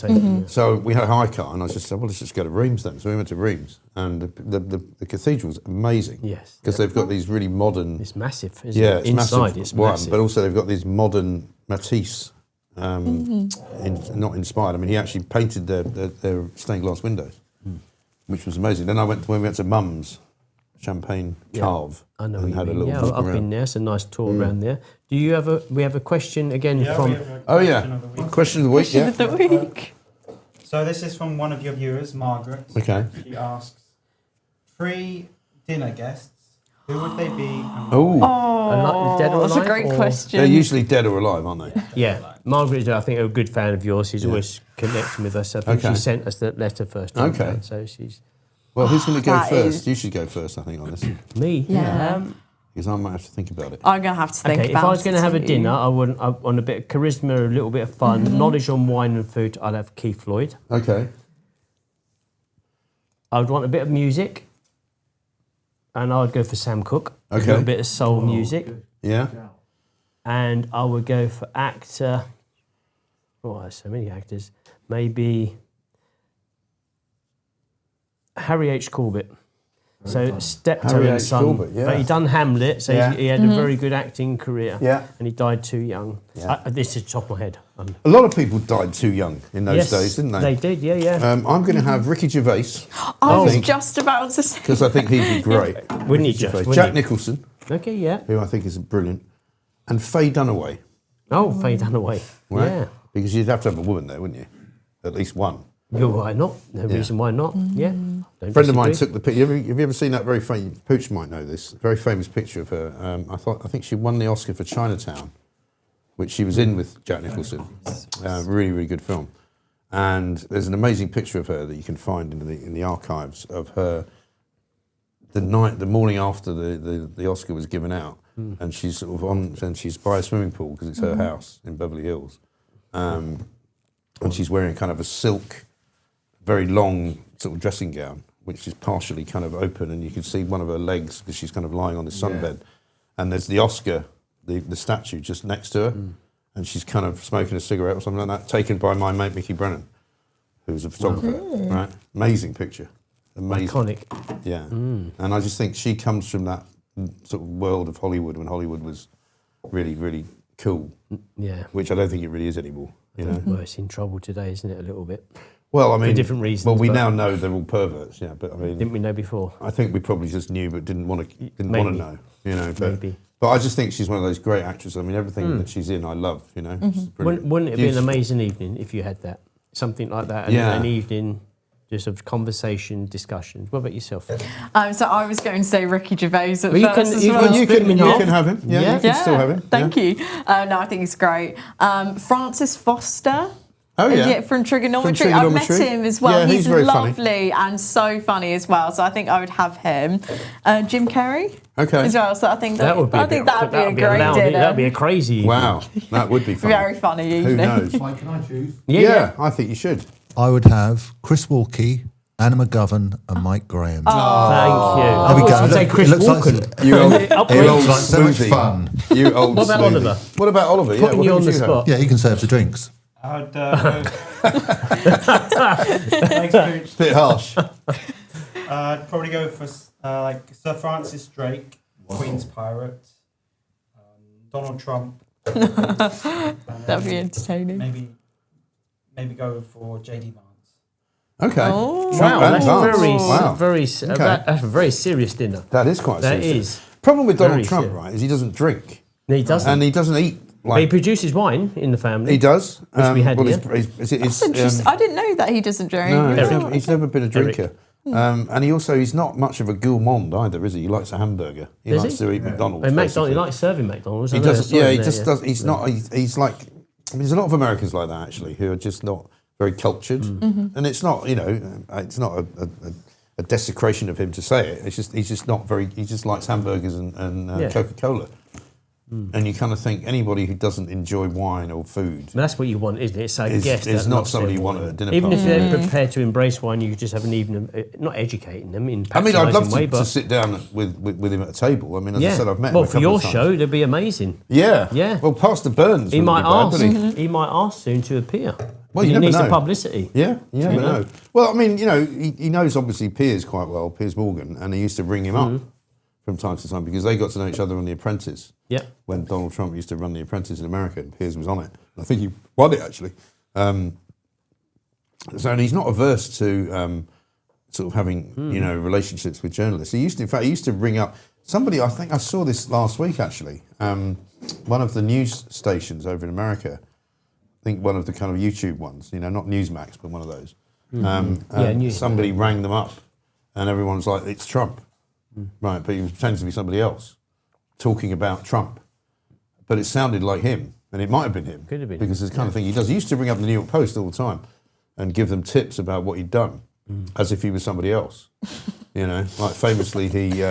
So we had a high car, and I just said, well, let's just go to Reims then. So we went to Reims, and the cathedral's amazing. Yes. Because they've got these really modern. It's massive, isn't Yeah, it? it's Inside, massive. it's one, massive. but also they've got these modern Matisse, not inspired. I mean, he actually painted their stained glass windows, which was amazing. Then when we went to Mum's Champagne Cave, I know. and What had you a mean. little Yeah, look I've around. been there. It's a nice tour around there. Do you have a? We have a question again from. Oh yeah, question of the week. Yeah. The week. So this is from one of your viewers, Margaret. Okay. She asks, 3 dinner guests, who would they be? And Oh, Dead or That's a alive, great or- question. they're usually dead or alive, aren't they? Yeah, Margaret, I think, a good fan of yours. She's always connecting with us. I think Okay. she sent us the letter first. Okay. So she's Well, who's going to go That first? is- You should go first, I think, on this, me. Yeah. because I might have to think about it. I'm gonna have to think Okay, about if I was going to have a it. dinner, I want a bit of charisma, a little bit of fun, knowledge on wine and food. I'd have Keith Floyd. Okay. I would want a bit of music, and I would go for Sam Cooke. Okay. A little bit of soul music, Yeah. and I would go for actor. Oh, there's so many actors. Maybe Harry H. Corbett. So steptoe Harry and H. son, Corbett, yeah. but he done Hamlet, so Yeah. he had a very good acting career. Yeah. And he died too young. Yeah. This is top of my head. A lot of people died too young in those days, didn't they? They did, yeah. I'm going to have Ricky Gervais I was think- just about to say. because I think he'd be great. Wouldn't he Ricky just? Gervais. wouldn't Jack he? Nicholson, Okay, yeah. who I think is brilliant, and Faye Dunaway, Oh, Faye Dunaway. right? Yeah. Because you'd have to have a woman there, wouldn't you? At least one. You're why not? No reason why not. Yeah. Don't A friend of mine disagree. took the picture. Have you ever seen that very famous? Pooch might know this. Very famous picture of her. I think she won the Oscar for Chinatown, which she was in with Jack Nicholson. Really, really good film. And there's an amazing picture of her that you can find in the archives of her the morning after the Oscar was given out, and she's sort of and she's by a swimming pool because it's her house in Beverly Hills, and she's wearing kind of a silk, very long sort of dressing gown, which is partially kind of open, and you can see one of her legs because she's kind of lying on the sunbed, and there's the Oscar, the statue just next to her, and she's kind of smoking a cigarette or something like that, taken by my mate Mickey Brennan, who's a photographer, right? Amazing picture. Amazing. Iconic. Yeah. And I just think she comes from that sort of world of Hollywood when Hollywood was really, really cool, Yeah. which I don't think it really is anymore, you know? Well, it's in trouble today, isn't it, a little bit? Well, I mean, different reasons, Well, we but- now know they're all perverts, yeah. But I mean, Didn't we know before? I think we probably just knew, but didn't want to Maybe. know, you know. But, Maybe. but I just think she's one of those great actresses. I mean, everything that she's in, I love, you know. She's brilliant. Wouldn't it be an Beautiful. amazing evening if you had that? Something like that, Yeah. an evening just of conversation, discussions. What about yourself? So I was going to say Ricky Gervais at Well, you first can- as you well. can- You Split him in you half. can have him. Yeah, Yeah. you can still have him. Thank yeah. you. No, I think it's great. Francis Foster. Oh, yeah. From Trigonometry. From I've met Trigonometry. him as well. Yeah, he's he's very funny. lovely and so funny as well. So I think I would have him. Jim Carrey. Okay. As well. So I think That would be. I think that'd be a great loud, dinner. that'd be a crazy. evening. Wow, that would be fun. Very funny evening. Who knows? Mike, can I choose? Yeah. I think you should. I would have Chris Walkey, Anna McGovern, and Mike Graham. Thank you. I There we thought go. you'd say Look, Chris it looks like- Walken. You old, It Upgrade. looks like so much smoothie. fun. You old What about smoothie. Oliver? What about Oliver? Putting what you would on the have? spot. Yeah, he can serve the drinks. I'd thanks, Pooch. Bit harsh. I'd probably go for like Sir Francis Drake, Queen's Pirate, Donald Trump. That'd be entertaining. Maybe maybe go for JD Vance. Okay. Oh. Trump Wow, and that's Vance. very, Okay. that's a very serious dinner. That is quite That serious. is. Problem with Donald Very Trump, serious. right, is he doesn't drink. No, he doesn't. And he doesn't eat. But he Like, produces wine in the family. he does. Which we had well, here. it's, Interesting. I didn't know that he doesn't drink. no, Eric. he's never been a drinker. And he's not much of a gourmand either, is he? He likes a hamburger. He Does likes he? to eat McDonald's. And McDonald's, he basically. likes serving McDonald's. He I know, I doesn't. saw Yeah, him he there, just does. He's not. He's like. I mean, there's a lot of Americans like that actually who are just not very cultured, and it's not. It's not a desecration of him to say it. It's just he's just not very. He just likes hamburgers and Coca-Cola. And you kind of think anybody who doesn't enjoy wine or food That's what you want, isn't it? It's a is guest. not that loves somebody their you want wine. at a dinner Even party. if they're prepared to embrace wine, you just have an evening, not educating them in I mean, I'd love patronising way, to but sit down with him at a table. I mean, as I yeah. said, I've met him well, a for couple your of times. show, it'd be amazing. Yeah. Yeah. Well, Pastor Burns. He wouldn't might be bad, ask. would he? He might ask soon to appear. Well, you he never needs know. the publicity. Yeah, you never know? know. Well, I mean, he knows obviously Piers quite well, Piers Morgan, and he used to ring him up from time to time because they got to know each other on The Apprentice. Yep. When Donald Trump used to run The Apprentice in America, and Piers was on it. I think he won it actually. And he's not averse to sort of having relationships with journalists. He used to ring up somebody. I think I saw this last week actually. One of the news stations over in America. I think one of the kind of YouTube ones, not Newsmax, but one of those. Newsmax. Somebody rang them up, and everyone's like, "It's Trump," right? But he was pretending to be somebody else, talking about Trump, but it sounded like him, and it might have been him. Could have been because it's the kind of thing he does. He used to ring up the New York Post all the time, and give them tips about what he'd done, as if he was somebody else. Like famously he.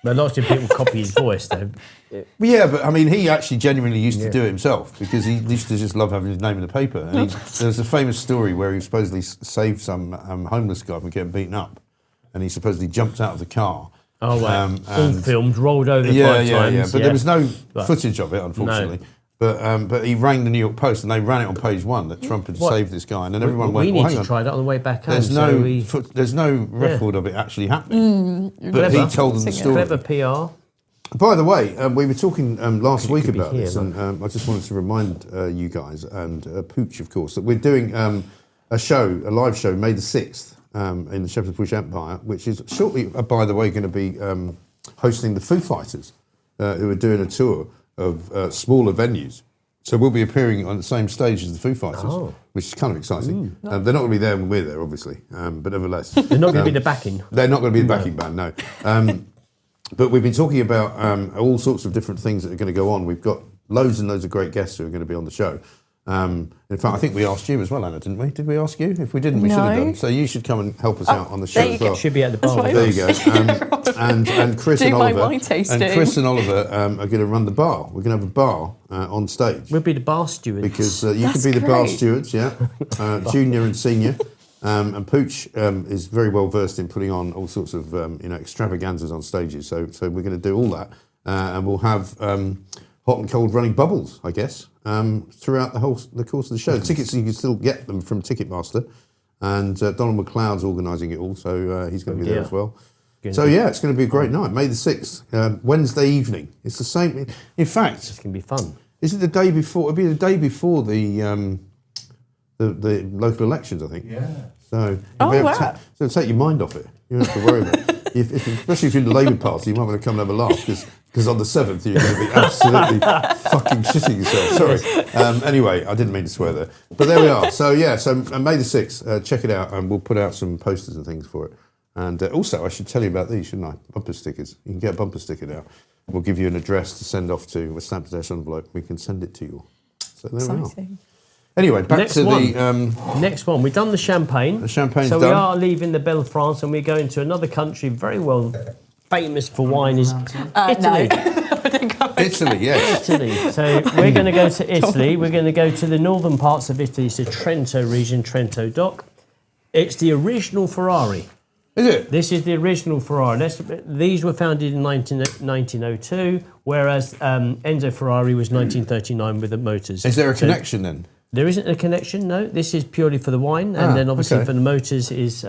But lots of people copy his voice, though. Well, yeah, but I mean, he actually genuinely used to do it himself because he used to just love having his name in the paper. And there's a famous story where he supposedly saved some homeless guy from getting beaten up, and he supposedly jumped out of the car. Oh, wow. All and- filmed, rolled over Yeah, 5 times. yeah. But there was no But- footage of it, unfortunately. But he rang the New York Post, and they ran it on page 1 that Trump had What? saved this guy, and then everyone we went, need well, hang to on. try that on the way back home. There's so no we, there's no record of it actually happening. But Clever. he told them the story. clever PR. By the way, we were talking last week could be about here, this, and I just wanted to remind you guys and Pooch, of course, that we're doing a live show, May the 6th, in the Shepherd's Bush Empire, which is shortly, by the way, going to be hosting the Foo Fighters, who are doing a tour of smaller venues. So we'll be appearing on the same stage as the Foo Fighters, which is kind of exciting. They're not going to be there when we're there, obviously, but nevertheless. They're not going to be the backing. They're not going to be the backing band, no. But we've been talking about all sorts of different things that are going to go on. We've got loads and loads of great guests who are going to be on the show. In fact, I think we asked you as well, Anna, didn't we? Did we ask you? If we didn't, we should have No. done. So you should come and help us out on the show there you as well. go. Should be at the bar. That's with right. us. There you go. And Chris Do and my Oliver. wine tasting. And Chris and Oliver are going to run the bar. We're going to have a bar on stage. We'll be the bar steward. Because you That's could be the bar great. stewards, yeah, junior and senior. And Pooch is very well versed in putting on all sorts of extravaganzas on stages. So we're going to do all that, and we'll have hot and cold running bubbles, I guess, throughout the course of the show. Tickets, you can still get them from Ticketmaster, and Donald McLeod's organising it all, so he's going to be there as well. So yeah, it's going to be a great night, May the 6th, Wednesday evening. It's the same. In fact, It's going to be fun. is it the day before? It'll be the day before the local elections, I think. Yeah. So Oh, you'll be able wow. to take your mind off it. You don't have to worry about it. Especially if you're in the Labour Party, you might want to come and have a laugh because on the 7th you're going to be absolutely fucking shitting yourself. Sorry. Anyway, I didn't mean to swear there. But there we are. So yeah, May the 6th, check it out, and we'll put out some posters and things for it. And also, I should tell you about these, shouldn't I? Bumper stickers. You can get a bumper sticker now. We'll give you an address to send off to, a stamped address envelope. We can send it to you. So there we are. Exciting. Anyway, back Next to one. the Next one. We've done the champagne. The champagne's so done. we are leaving the Belle France and we're going to another country very well famous for wine is Italy. Italy, yes. Italy. So we're going to go to Italy. We're going to go to the northern parts of Italy. It's the Trento region, Trento Dock. It's the original Ferrari. Is it? This is the original Ferrari. These were founded in 1902, whereas Enzo Ferrari was 1939 with the motors. Is there a So connection then? there isn't a connection, no. This is purely for the wine, and then obviously okay. for the motors is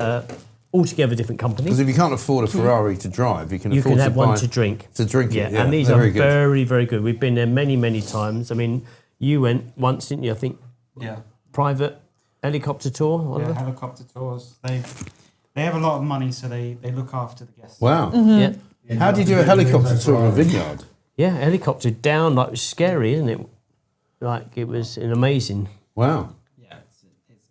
altogether different company. Because if you can't afford a Ferrari to drive, you can You afford can have to one buy to drink. To drink Yeah, it, yeah. and these They're are very good. very, very good. We've been there many, many times. I mean, you went once, didn't you? I think Yeah. private. helicopter tour, Oliver? Yeah, helicopter tours. They have a lot of money, so they look after the guests. Wow. Yeah. How do you do a helicopter tour of a vineyard? Yeah, helicopter down, like, it was scary, isn't it? Like, it was an amazing... Wow. Yeah,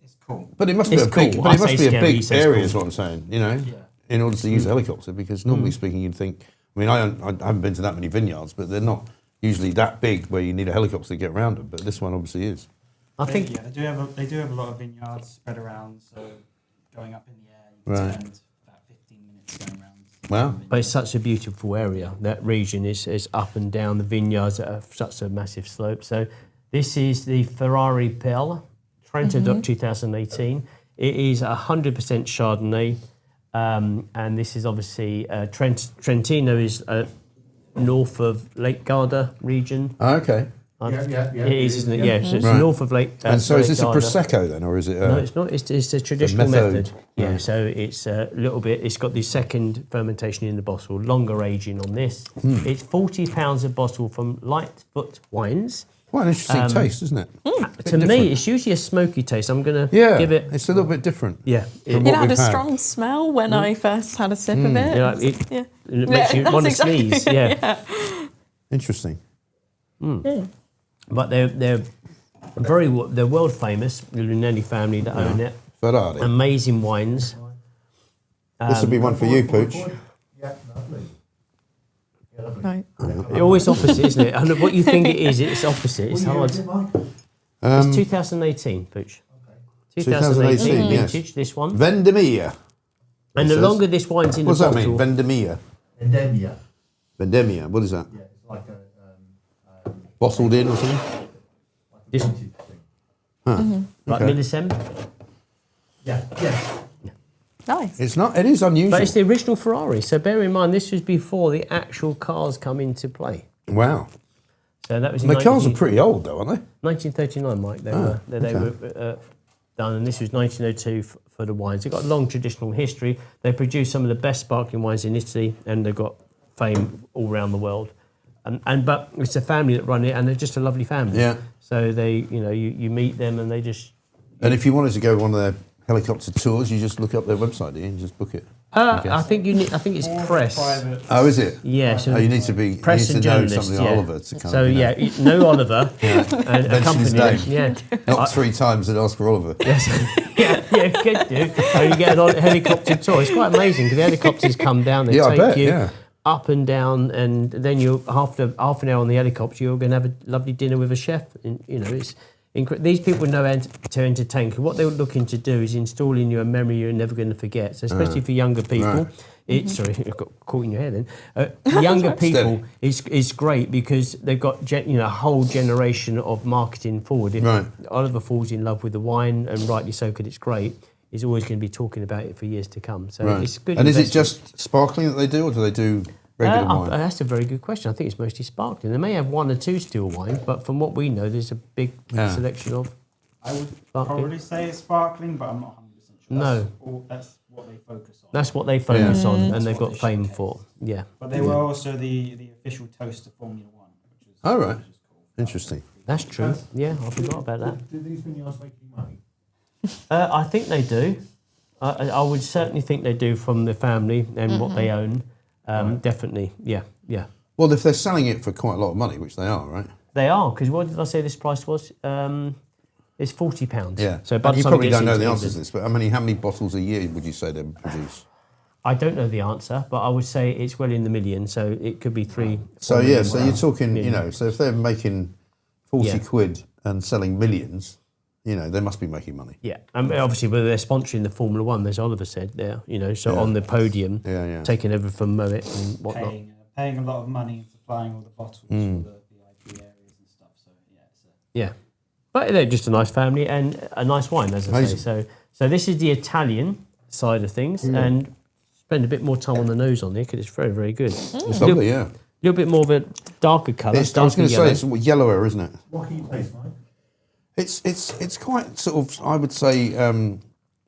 it's cool. But it must be It's a big, cool. but I it must say be a scary, he big says area, cool. is what I'm saying. You know, in order to use a helicopter, because normally speaking, you'd think. I mean, I haven't been to that many vineyards, but they're not usually that big where you need a helicopter to get around them. But this one obviously is. I think... Yeah, they do have a lot of vineyards spread around, so going up in the air, you can Right. spend about 15 minutes going around. Wow. But it's such a beautiful area. That region is up and down. The vineyards are such a massive slope. So this is the Ferrari Pell, Trento 2018. It is 100% Chardonnay. And this is obviously Trentino is north of Lake Garda region. Oh, okay. It is, isn't it? Yeah, so it's Right. north of Lake. And so is Lake this a Garda. prosecco then, or is it? No, it's not. It's a traditional method. method. Yeah, Right. so it's a little bit. It's got the second fermentation in the bottle, longer aging on this. It's £40 a bottle from Lightfoot Wines. Quite an interesting taste, isn't it? To me, it's usually a smoky taste. I'm gonna Yeah, give it. it's a little bit different. Yeah, From It what had a we've had. strong smell when I first had a sip of it. yeah, it Yeah. makes you that's want to exactly- sneeze. Yeah. Interesting. But they're they're world famous. The Lunelli family that own it. Ferrari. Amazing wines. This would be one for you, Pooch. Yeah, lovely. Right. It's always opposite, isn't it? And what you think it is, it's opposite. It's hard. It's 2018, Pooch. 2018 2018, yes. vintage, this one. Vendemia. And the says. longer this wine's in What does the that bottle... mean? Vendemia. Endemia. Vendemia. What is that? Yeah, it's like a Bottled in or something? This, vintage thing. like Okay. Millicem. Yeah, yes. Nice. It's not. It is unusual. But it's the original Ferrari, so bear in mind this was before the actual cars come into play. Wow. So that was in The cars are 19 pretty old, though, aren't they? 1939, Mike. They were done, and this was 1902 for the wines. They've got a long traditional history. They produce some of the best sparkling wines in Italy, and they've got fame all around the world. But it's a family that run it, and they're just a lovely family. Yeah. So they, you meet them, and they just. And if you wanted to go on one of their helicopter tours, you just look up their website, do you? And just book it. I think you need. I think it's Or press. private. Oh, is it? Yeah. So Oh, you need to be. press you and need to know journalists. something Yeah. Oliver to kind So of. yeah, no Oliver and Mention his accompany name. them. Yeah. Not 3 times and ask for Oliver. yeah, could do. So you get a helicopter tour. It's quite amazing because the helicopters come down, they Yeah, I take bet, you yeah. up and down, and then you after half an hour on the helicopter, you're going to have a lovely dinner with a chef. And it's these people know how to entertain. 'Cause what they're looking to do is install in you a memory you're never going to forget. So especially for younger people. Right. Sorry, I got caught in your hair then. Younger people is great because they've got a whole generation of marketing forward. If Right. Oliver falls in love with the wine, and rightly so, because it's great, he's always going to be talking about it for years to come. So Right. it's good. And is it investment. just sparkling that they do, or do they do regular wine? That's a very good question. I think it's mostly sparkling. They may have 1 or 2 still wines, but from what we know, there's a big Yeah. selection of. I would Sparkling. probably say it's sparkling, but I'm not 100% sure. No. That's what they focus on. That's what they focus on, and That's they've what got they fame showcase. for. Yeah. But they were also the official toast of Formula One, which is Oh, right. which is cool. Interesting. That's true. Yeah, I forgot about that. Do these vineyards make any money? I think they do. I would certainly think they do from the family and what they own. Definitely, yeah. Well, if they're selling it for quite a lot of money, which they are, right? They are, because what did I say this price was? It's £40. Yeah. So by And the you time it probably gets don't know into the answer to England- this, but how many bottles a year would you say they produce? I don't know the answer, but I would say it's well in the million, so it could be 3. So 4 yeah, million. so you're talking, Million. so if they're making 40 Yeah. quid and selling millions, they must be making money. Yeah, and obviously, whether they're sponsoring the Formula One, as Oliver said there, so on the podium, Yeah. taking over from Moet and whatnot. Paying a lot of money and supplying all the bottles for the VIP areas and stuff. So yeah, Yeah, but they're just a nice family and a nice wine, as I Amazing. say. So this is the Italian side of things, and spend a bit more time on the nose on there because it's very, very good. It's lovely, yeah. A little bit more of a darker colour. I was going to say it's yellower, isn't it? What can you taste like? It's quite sort of, I would say,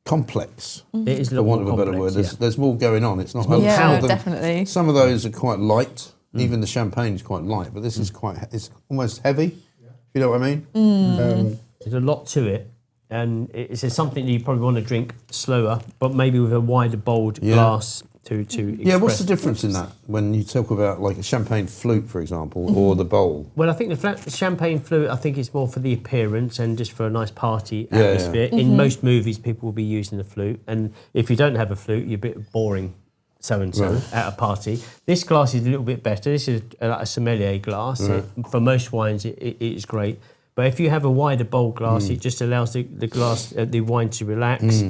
complex. It is a For lot want more of a better word, complex, there's more going on. It's not. Yeah, some of them- definitely. Some of those are quite light. Even the champagne is quite light, but this is it's almost heavy. If you know what I mean? There's a lot to it. and it's something that you probably want to drink slower, but maybe with a wider bowled glass to Yeah, what's the express. difference in that when you talk about like a champagne flute, for example, or the bowl? Well, I think the champagne flute, I think it's more for the appearance and just for a nice party atmosphere. In most movies, people will be using the flute, and if you don't have a flute, you're a bit boring. So-and-so at a party. This glass is a little bit better. This is a sommelier glass. For most wines, it is great. But if you have a wider bowl glass, it just allows the wine to relax.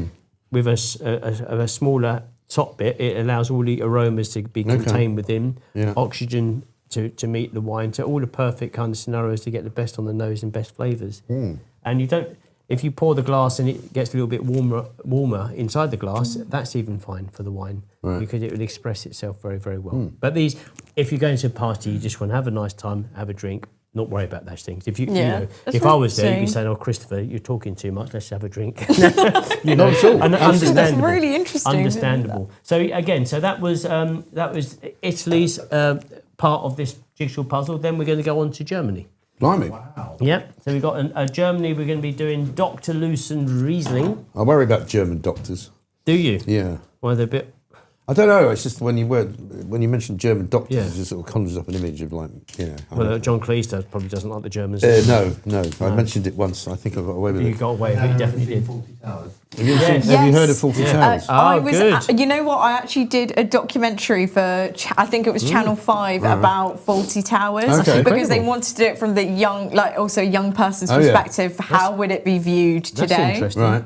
With a smaller top bit, it allows all the aromas to be contained within, oxygen to meet the wine. So all the perfect kind of scenarios to get the best on the nose and best flavours. And you don't... If you pour the glass and it gets a little bit warmer inside the glass, that's even fine for the wine because it will express itself very, very well. But if you're going to a party, you just want to have a nice time, have a drink, not worry about those things. If if I was there, you'd be saying, "Oh, Christopher, you're talking too much. Let's have a drink." Not at all. That's really interesting. Understandable. So again, that was Italy's part of this jigsaw puzzle. Then we're going to go on to Germany. Blimey. Wow. Yep. So we've got a Germany. We're going to be doing Dr. Lucen Riesling. I worry about German doctors. Do you? Yeah. Well, they're a bit. I don't know. It's just when you mention German doctors, Yeah. it just sort of conjures up an image of like, Well, John Cleese probably doesn't like the Germans. No. I mentioned it once. I think I got away with You it. got away with it. You definitely did. Have you, Yes. have you heard of Yes. 40 Towers? Good. You know what? I actually did a documentary for, I think it was Channel 5 about Faulty Towers Okay. because they Incredible. wanted to do it from the young person's Oh, yeah. perspective. How would it be viewed That's today? interesting. Right.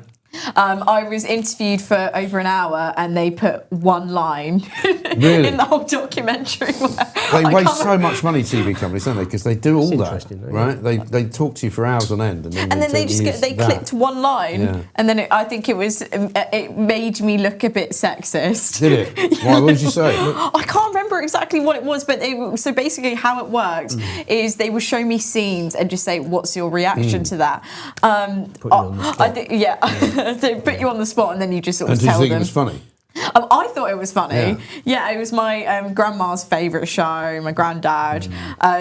I was interviewed for over an hour and they put one line Really? in the whole documentary. They waste so much money, TV companies, don't they? Because they do all that, interesting, though, right? They talk to you for hours on end, And then they just clipped one line, Yeah. and then I think it made me look a bit sexist. Did it? Why? What did you say? I can't remember exactly what it was, but so basically how it worked is they would show me scenes and just say, "What's your reaction to that?" Put you on the spot. I think, they put you on the spot, and then you just sort of And did you tell think them. it was funny? I thought it was funny. Yeah. It was my grandma's favourite show, my granddad.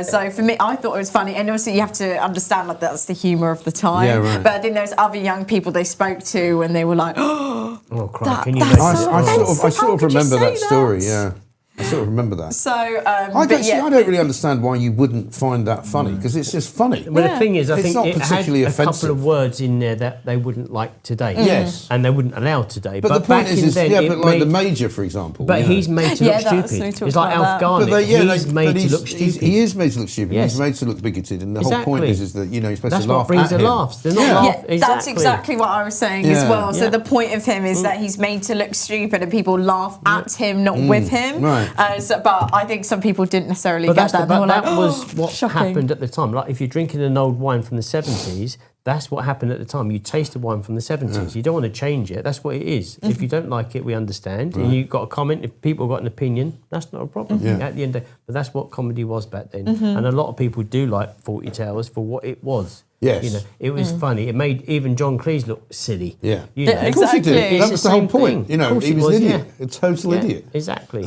So for me, I thought it was funny. And also you have to understand like that's the humour of the time. Yeah, right. But I think there's other young people they spoke to and they were like, oh, Oh, crap. Can you that's imagine? so I offensive. sort of How could you remember say that story. that? Yeah, I sort of remember that. So, I but don't really understand why you wouldn't find that funny because it's just funny. Well, Yeah. the thing is, I It's think not it had particularly a offensive. couple of words in there that they wouldn't like today. Yes. And they wouldn't allow today. But the back point in is then, yeah, it but like the made- Major, for example. But you know. he's made to Yeah, look that's- we stupid. talked It's like about Alf that. Garnett. He's made to look stupid. He is made to look stupid. Yes. He's made to look bigoted, and the whole point Exactly. is that you're supposed That's to laugh what brings at the him. laughs. They're not Yeah. laugh. Yeah, that's exactly what I was saying as Yeah. well. So Yeah. the point of him is that he's made to look stupid and people laugh at him, not with him. Right. But I think some people didn't necessarily But get that. They were that like, was "Oh, what shocking." happened at the time. Like if you're drinking an old wine from the 70s, that's what happened at the time. You taste a wine from the 70s. You don't want to change it. That's what it is. If you don't like it, we understand. And you've got a comment. If people got an opinion, that's not a problem Yeah. at the end of the day. But that's what comedy was back then. And a lot of people do like 40 Towers for what it was. Yes. You know, it was funny. It made even John Cleese look silly. Yeah. You know. Yeah, Of course he did. Exactly. That It's was the the whole same point. thing. You know, Of course he it was was, an idiot, yeah. a total Yeah, idiot. Exactly.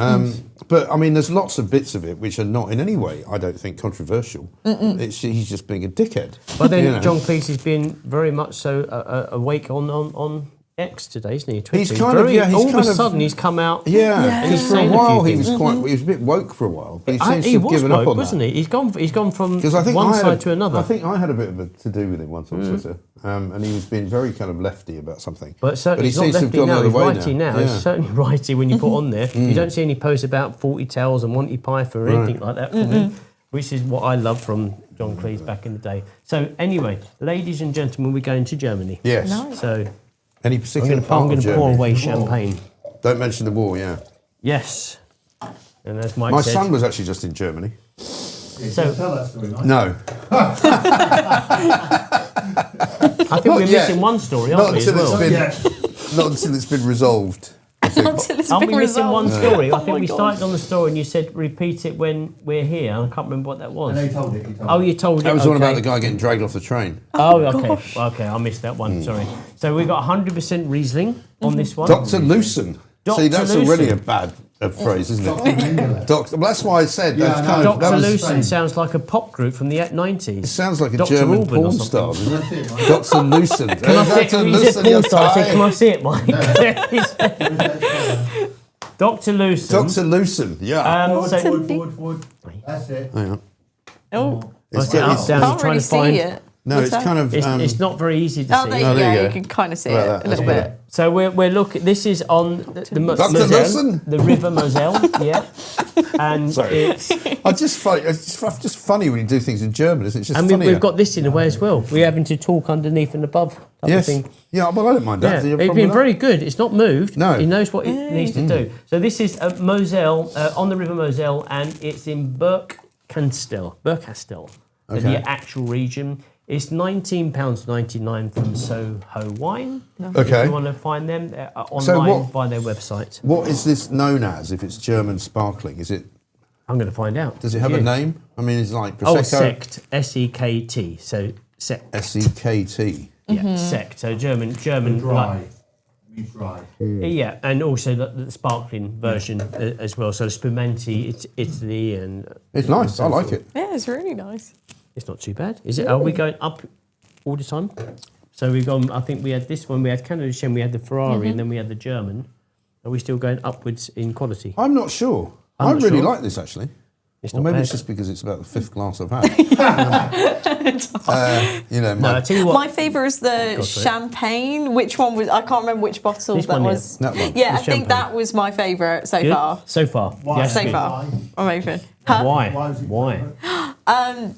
But I mean, there's lots of bits of it which are not in any way, I don't think, controversial. He's just being a dickhead. But then you know. John Cleese has been very much so awake on X today, isn't he? Twitter. He's kind of, yeah, he's all kind of a of- sudden he's come out. Yeah, Yeah. because He's for a saying a while few he was things. quite, he was a bit woke for a while, but he seems He to have was given up woke, on wasn't that. he? He's gone from Because I think one I had side to another. I think I had a bit of a to do with him once on Twitter, and he was being very kind of lefty about something. But certainly he he's not seems to have lefty gone now, the he's other way righty now. Yeah. He's certainly righty when you put on there. You don't see any posts about 40 Towers and Monty Python or anything like that from him, which is what I love from John Cleese back in the day. So anyway, ladies and gentlemen, we're going to Germany. Yes. Nice. So Any I'm particular going part of to pour Germany? away champagne. Don't mention the war. Yeah. Yes. And as Mike My said, son was actually just in Germany. So- Tell that story, Mike. No. I think we're yet. missing one story, Not aren't we, as until it's well? been Yeah. not until it's been resolved. I think. Until it's Aren't been we missing one resolved. story? I Oh think my we God. started on the story and you said repeat it when we're here. I can't remember what that was. And they told it. He told Oh, it. you told it. That was the one about okay. the guy getting dragged off the train. Oh, okay. Okay, I missed that one. Sorry. So we got 100% Riesling on this one. Dr. Lucen. See, that's Lucen. already a bad phrase, isn't it? Doctor. Well, that's why I said that's kind of. Dr. That was, Lucen sounds like a pop group from the 90s. it sounds like a Dr. German Alban or porn something. star, doesn't it? Dr. Lucen. Can I see it? You said porn star. I said, can I see it, Mike? Dr. Lucen. Dr. Lucen, yeah. Forward. That's it. Hang on. Oh, It's it up, it's- down. can't trying really to find- see it. no, it's kind of. It's not very easy to Oh, see. there Oh, you there go. you You go. can kind of see Like it that, a little that's bit. So we're looking. This is on the Dr. Moselle, Lucen? the River Moselle, yeah, and it's. It's just funny when you do things in German, isn't it? It's just And funny. we've got this in a way as well. We're having to talk underneath and above. Type of yes. thing. Yeah, well, I don't mind Yeah, that. Do you have a it's problem been with very good. It's not moved. No. He knows what it needs to do. So this is Moselle, on the River Moselle, and it's in Berkastel, so Okay. the actual region. It's £19.99 from Soho Wine. Okay. If you want to find them online So what- via their website. What is this known as if it's German sparkling? Is it? I'm going to find out. Does it have Yeah. a name? I mean, it's like Oh, Prosecco. sect, S-E-K-T. So sect. S-E-K-T. Yeah, sect. So German, Dry. Means dry. yeah, and also the sparkling version as well. So Spumante, it's Italy, and It's nice. I like it. Yeah, it's really nice. it's not too bad, is it? Are we going up all the time? So we've gone. I think we had this one. We had Canada Shem. We had the Ferrari, and then we had the German. Are we still going upwards in quality? I'm not sure. I'm I not really sure. like this actually. It's Or not maybe bad. it's just because it's about the fifth glass I've had. You know, No, I tell you what. My favourite is the for it. champagne. Which one was? I can't remember which bottle This that one, yeah. was. That one. Yeah, The I think champagne. that was my favourite so Good? far. So far. Why? Yeah, So good. far. Amazing. Huh? Why? Why is it Why?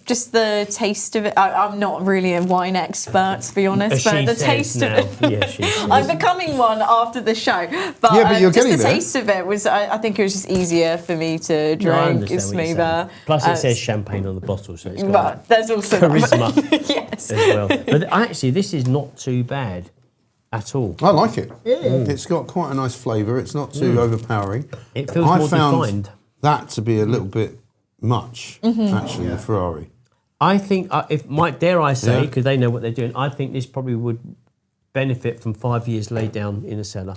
Just the taste of it. I'm not really a wine expert, to be honest, but She the says taste now. of it. Yeah, she says. I'm becoming one after the show, but, Yeah, but you're just getting the there. taste of it was. I think it was just easier for me to No, I drink. understand It's what you're smoother. saying. Plus, it says champagne on the bottle, so it's got But there's also charisma. yes. as well. But actually, this is not too bad at all. I like it. It's got quite a nice flavour. It's not too overpowering. It feels I more found defined. that to be a little bit much, actually, the Ferrari. I think, if might dare I say, Yeah. because they know what they're doing, I think this probably would benefit from 5 years laid down in a cellar,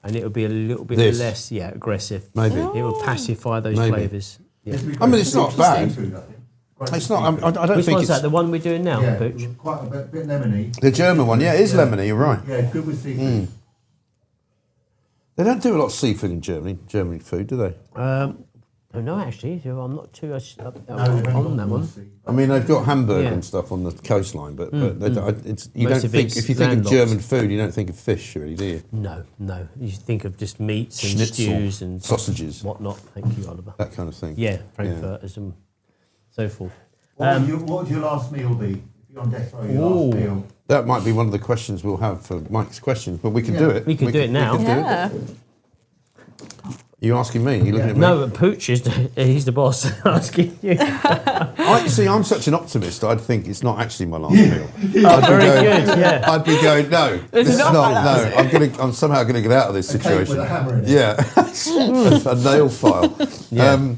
and it would be a little bit This? less, aggressive. Maybe. It would pacify those Maybe. flavours. Yeah. I mean, it's not bad. Seafood, I think. Quite It's not. I don't Which think one's it's that? The one we're doing now, Yeah, Pooch? quite a bit lemony. the German one. Yeah, it is lemony. You're right. Yeah, good with seafood. They don't do a lot of seafood in Germany. German food, do they? Oh, no, actually, so I'm not too No, they've on only that got one. sea. I mean, they've got Hamburg Yeah. and stuff on the coastline, but they don't, it's, you Most don't of think it's if you think of landlocked. German food, you don't think of fish, really, do you? No. You think of just meats and Schnitzel, stews and sausages, whatnot. Thank you, Oliver. that kind of thing. Yeah, Frankfurters and so forth. What would your last meal be? If you're on death row, your last meal. That might be one of the questions we'll have for Mike's questions, but we can Yeah. do it. We could do it now. We could do Yeah. it. You asking me? You looking at me? No, but Pooch is he's the boss asking you. See, I'm such an optimist. I'd think it's not actually my last meal. Oh, very good, yeah. I'd be going, no, this is not not. my last No, I'm somehow going to get out of this A cake situation. with a hammer in it. Yeah, a nail file. Yeah.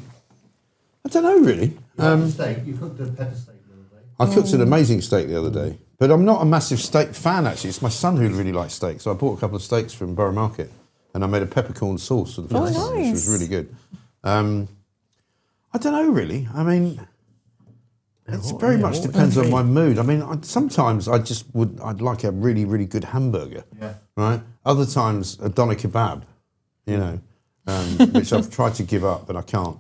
I don't know really. Steak. You cooked a pepper steak the other day. I cooked an amazing steak the other day, but I'm not a massive steak fan actually. It's my son who really likes steak, so I bought a couple of steaks from Borough Market, and I made a peppercorn sauce for the first time, which was nice. really good. I don't know really. I mean, it very much depends on my mood. I mean, sometimes I'd like a really, really good hamburger, Yeah. right? Other times a doner kebab, you know, which I've tried to give up, but I can't.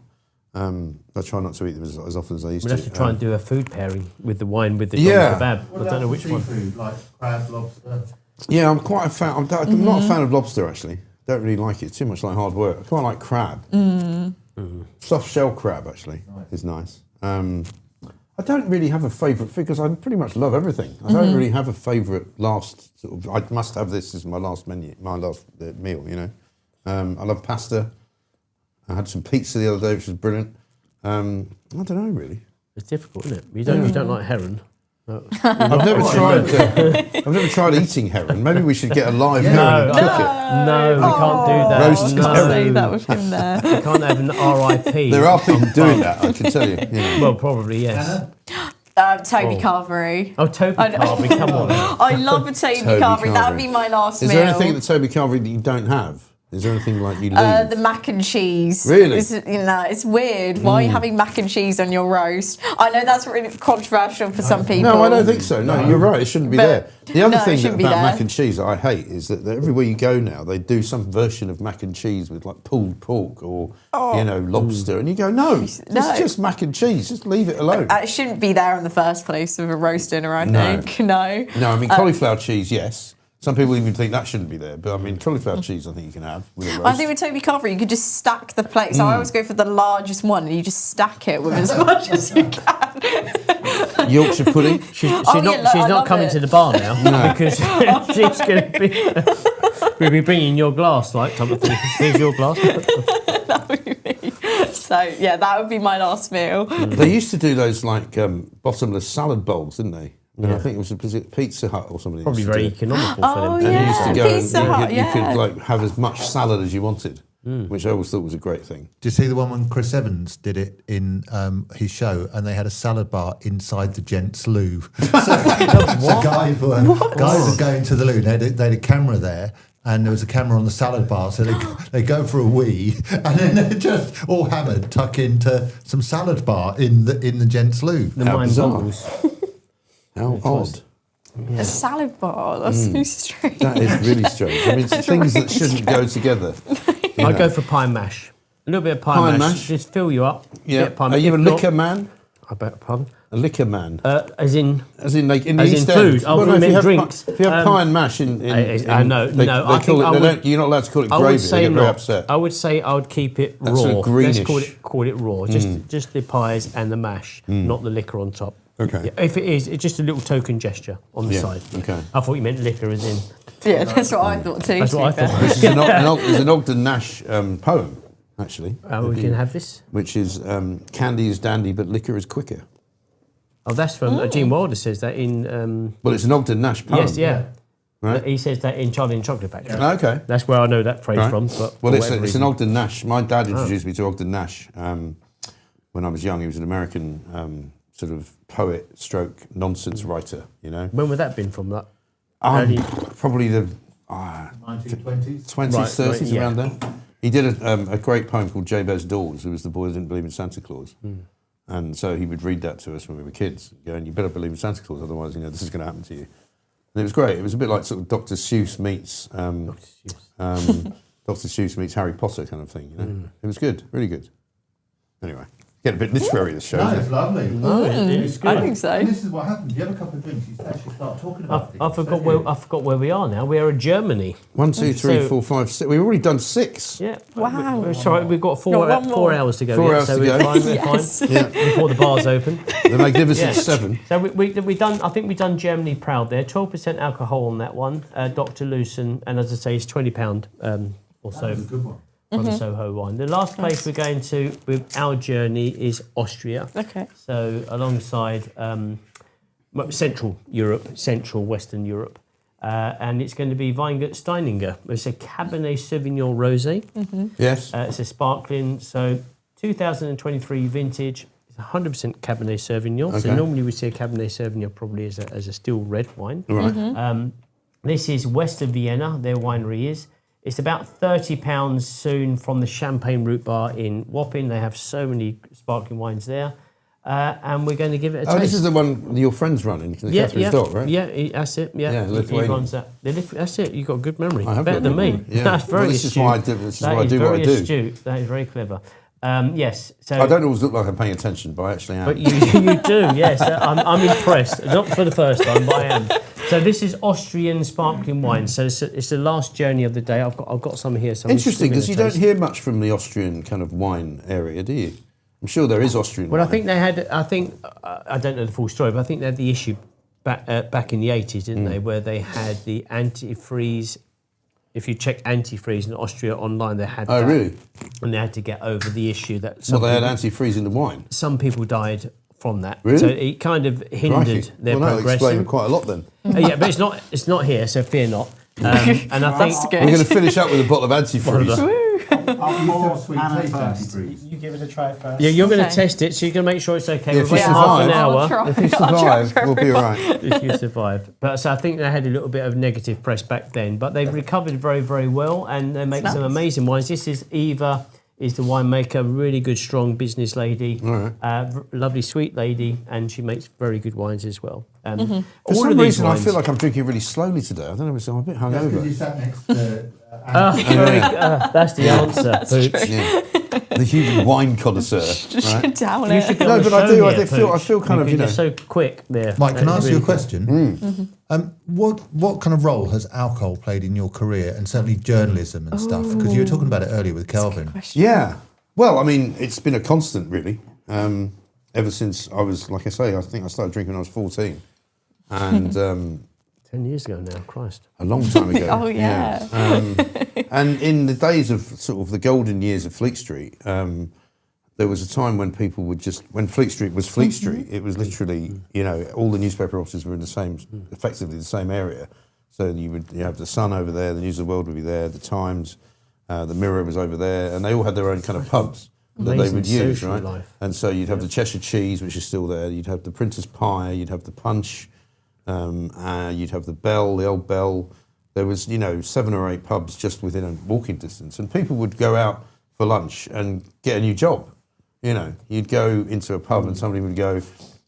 I try not to eat them as often as I used We'll have to try and do a food pairing with the wine with the Yeah. doner kebab. What I don't know about which one. seafood, like crab, lobster? Yeah, I'm quite a fan. I'm not a fan of lobster actually. Don't really like it. It's too much like hard work. I quite like crab. Soft shell crab actually is nice. I don't really have a favourite food because I pretty much love everything. I don't really have a favourite last sort of. I must have this as my last menu, my last meal. You know, I love pasta. I had some pizza the other day, which was brilliant. I don't know really. It's difficult, isn't it? You don't like heron. No. I've never tried. I've never tried eating heron. Maybe we should get a live heron and cook it. No, we can't do that. Roasted no. heron. Say that with him there. We can't have an RIP. There are people doing that. I can tell you. know. Well, probably, yes. Toby Carvery. Oh, Toby Carvey, come on. I love a Toby Toby Carvery. That would Carvery. be my last Is meal. there anything at the Toby Carvery that you don't have? Is there anything like you leave? The mac and cheese. Really? It's weird. Why are you having mac and cheese on your roast? I know that's really controversial for some people. No, I don't think so. No, you're right. It shouldn't be there. The other thing shouldn't about be there. mac and cheese I hate is that everywhere you go now, they do some version of mac and cheese with like pulled pork or lobster, and you go, no, it's just mac and cheese. Just leave it alone. It shouldn't be there in the first place with a roast dinner. I think no. No, I mean cauliflower cheese, yes. Some people even think that shouldn't be there, but I mean cauliflower cheese I think you can have with a roast. I think with Toby Carver, you could just stack the plate. So I always go for the largest one, and you just stack it with as much as you can. Yorkshire pudding. She's I not love coming it. to the bar now because she's going to be. We'll be bringing your glass, like type of thing. Here's your glass. That would be me. So yeah, that would be my last meal. They used to do those like bottomless salad bowls, didn't they? And I think it was Pizza Hut or something. Probably very economical for them. Oh, And you used to go Pizza and Hut, you could like have as much salad as you wanted, which I always thought was a great thing. Do you see the one when Chris Evans did it in his show, and they had a salad bar inside the gents' loo? So guys were going to the loo. They had a camera there, and there was a camera on the salad bar, so they go for a wee, and then they're just all hammered, tuck into some salad bar in the gents' loo. The How mind bizarre. boggles. How odd. A salad bar. That's so strange. That is really strange. I mean, it's things that shouldn't go together. I go for pie mash. A little bit of pie mash. Just fill you up. Yeah. Get pie Are mash. you a If not- liquor man? I bet, pardon? A liquor man? As in like in the as in East food? End? Oh, no, we meant if you have drinks. If you have pie and mash in I know. They I call think I it. would- You're not allowed to call it I gravy. would They say get very not. upset. I would say I would keep it That's raw. sort of greenish. Let's call it raw. Just the pies and the mash, not the liquor on top. Okay. Yeah, if it is, it's just a little token gesture on the Yeah, side. okay. I thought you meant liquor as in. Yeah, that's what I thought too. That's what I thought. This is an Ogden Nash poem, actually. We can have this. Which is candy is dandy, but liquor is quicker. Oh, that's from Gene Wilder says that in. Well, it's an Ogden Nash poem. Yes, yeah. Right. He says that in Charlie and the Chocolate Factory. Okay. That's where I know that phrase Right. from. But Well, for it's whatever an reason. Ogden Nash. My dad introduced me to Ogden Nash when I was young. He was an American sort of poet stroke nonsense writer, you know. When would that have been from? That early- Probably the 1920s. 20s, Right, 30s, yeah. around then. He did a great poem called Jabez Dawes, who was the boy who didn't believe in Santa Claus. And so he would read that to us when we were kids, going, you better believe in Santa Claus, otherwise, this is going to happen to you. And it was great. It was a bit like sort of Dr. Seuss meets Dr. Seuss meets Harry Potter kind of thing, you know. It was good, really good. Anyway, get a bit literary, this show. No, isn't it's it? lovely. it's good. I think so. And this is what happens. You have a couple of drinks, you actually start talking about things. I forgot where we are now. We are in Germany. 1, 2, 3, So- 4, 5, 6. We've already done 6. Wow. Yeah. Sorry, we've got Got one more. 4 hours to go. 4 yeah, hours so to we're go. fine. We're Yes. fine. Yeah. Before the bars open. The Magnificent Yeah. 7. So we done. I think we done Germany proud there. 12% alcohol on that one. Dr. Lucen, and as I say, it's £20 or so. That's a good one. From Soho wine. The last place we're going to with our journey is Austria. Okay. So alongside Central Europe, Central Western Europe, and it's going to be Weingart Steininger. It's a Cabernet Sauvignon Rosé. Yes. It's a sparkling, so 2023 vintage. It's 100% Cabernet Sauvignon. So Okay. normally we see a Cabernet Sauvignon probably as a still red wine. Right. This is west of Vienna, their winery is. It's about £30 soon from the Champagne Root Bar in Wapping. They have so many sparkling wines there. And we're going to give it a taste. Oh, this is the one your friends run in Catherine's Dock, right? Yeah, that's it. Yeah, Yeah, he Lithuanian. runs that. That's it. You've got a good memory. I have Better got than me. memory, yeah. That's very Well, this is astute. why I do- this is That why I do what I very do. astute. That is very clever. Yes. So. I don't always look like I'm paying attention, but I actually am. But you do, yes. I'm impressed. Not for the first time, but I am. So this is Austrian sparkling wine. So it's the last journey of the day. I've got some here. So I'm just Interesting, giving because a you don't taste. hear much from the Austrian kind of wine area, do you? I'm sure there is Austrian Well, wine. I think they had. I don't know the full story, but I think they had the issue back in the 80s, didn't they? Where they had the antifreeze. If you check antifreeze in Austria online, they had. Oh, that, really? And they had to get over the issue that Well, they had antifreeze in the wine. some people died from that. Really? So it kind of hindered Crikey. their Well, that'll explain progression. quite a lot then. Yeah, but it's not here, so fear not. And I think That's good. We're going to finish up with a bottle of antifreeze. I'll pour sweet Anna taste, first. Andy, please. You give it a try first. Yeah, you're going to Okay. test it, so you're going to make sure it's okay. Yeah, We've if you waited half an survive. I'll hour. try. If you I'll try survive, for we'll be everyone. all right. If you survive. But so I think they had a little bit of negative press back then, but they've recovered very, very well, and they make some nice. amazing wines. This is Eva, is the winemaker, really good, strong business lady, lovely, sweet lady, and she makes very good wines as well. For All some of these reason, wines, I feel like I'm drinking really slowly today. I don't know, I'm a bit That's because you hungover. sat next to that's the answer. Boots. Yeah. The human wine connoisseur, right? Down You it. should be No, on the but I show do. I here, feel Pooch, kind of, because you know. you're so quick there. Mike, can I That's ask you a really question? What kind of role has alcohol played in your career, and certainly journalism and stuff? Because you were talking about it earlier with Kelvin. Yeah. Well, I mean, it's been a constant, really. Ever since I was, like I say, I think I started drinking when I was 14. And 10 years ago now, Christ. a long time ago. Oh, yeah. And in the days of sort of the golden years of Fleet Street, there was a time when people would just, when Fleet Street was Fleet Street, it was literally, you know, all the newspaper offices were in the same, effectively the same area. So you have the Sun over there, the News of the World would be there, the Times, the Mirror was over there, and they all had their own kind of pubs that they Amazing would use, social right? life. And so you'd have the Cheshire Cheese, which is still there, you'd have the Printer's Pie, you'd have the Punch, you'd have the Bell, the old Bell. There was, 7 or 8 pubs just within a walking distance, and people would go out for lunch and get a new job. You'd go into a pub and somebody would go,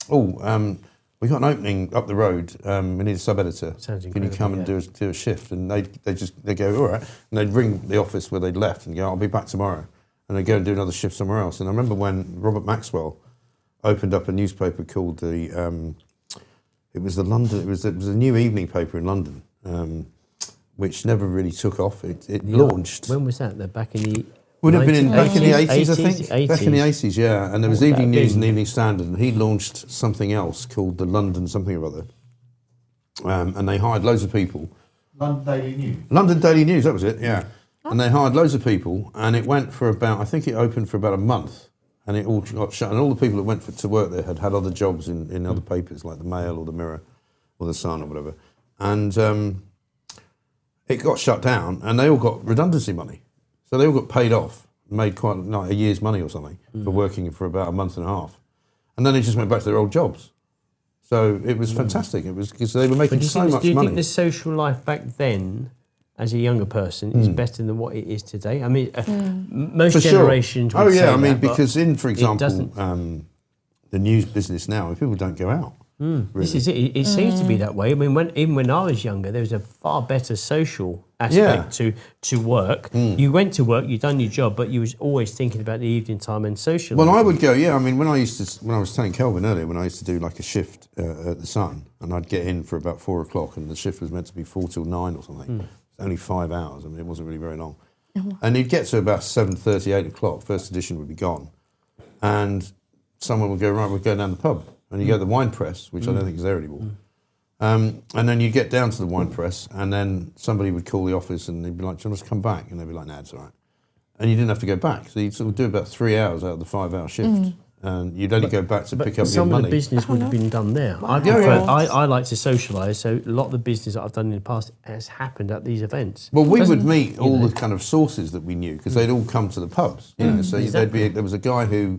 we got an opening up the road. We need a sub-editor. Sounds Can you come and incredible, do a shift? And they'd go, all right. And they'd ring the office where they'd left and go, I'll be back tomorrow. And they'd go and do another shift somewhere else. And I remember when Robert Maxwell opened up a newspaper called it was a new evening paper in London, which never really took off. It launched. When was that? They're back in the... Would have been back in the 80s, I 80s, think. Back in the 80s, yeah. And there was What would Evening that News have and been? Evening Standard, and he launched something else called the London something or other. And they hired loads of people. London Daily News. London Daily News, that was it, yeah. And they hired loads of people, and it went for about, I think it opened for about a month, and it all got shut. And all the people that went to work there had other jobs in other papers, like the Mail or the Mirror or the Sun or whatever. And it got shut down, and they all got redundancy money. So they all got paid off, made quite like a year's money or something for working for about a month and a half. And then they just went back to their old jobs. So it was fantastic. It was because they were making so much do you money. think the social life back then, as a younger person, is better than what it is today? I mean, most For sure. generations would Oh yeah, say I mean, that, but because for example, doesn't. the news business now, people don't go out. Really. This is it. It seems to be that way. I mean, even when I was younger, there was a far better social aspect to work. You went to work, you done your job, but you was always thinking about the evening time and social. Well, I would go. Yeah, I mean, when I was telling Kelvin earlier, when I used to do like a shift at the Sun, and I'd get in for about 4 o'clock, and the shift was meant to be 4 till 9 or something. It's only 5 hours. I mean, it wasn't really very long. And you'd get to about 7:30, 8 o'clock. First edition would be gone, and someone would go, right, we're going down the pub. And you go to the wine press, which I don't think is there anymore. And then you get down to the wine press, and then somebody would call the office and they'd be like, do you want us to come back? And they'd be like, nah, it's all right. And you didn't have to go back. So you'd sort of do about 3 hours out of the 5-hour shift. And you'd only go back to pick up your some of money. the business would have been done there. I like to socialise, so a lot of the business that I've done in the past has happened at these events. Well, we would meet all the kind of sources that we knew, because they'd all come to the pubs. So exactly. there was a guy who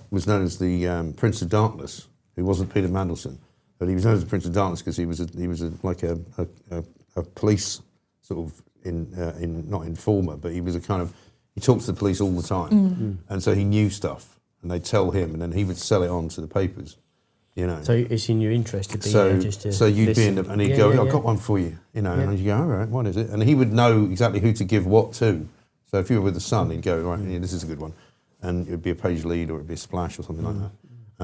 was known as the Prince of Darkness, who wasn't Peter Mandelson, but he was known as the Prince of Darkness because he was like a police sort of not informer, but he was he talked to the police all the time, and so he knew stuff, and they'd tell him, and then he would sell it on to the papers, So it's in your interest to be So, there just to so you'd listen. be in, and he'd go, I've got one for you, and you go, all right, what is it? And he would know exactly who to give what to. So if you were with the Sun, he'd go, right, yeah, this is a good one, and it'd be a page lead or it'd be a splash or something like that.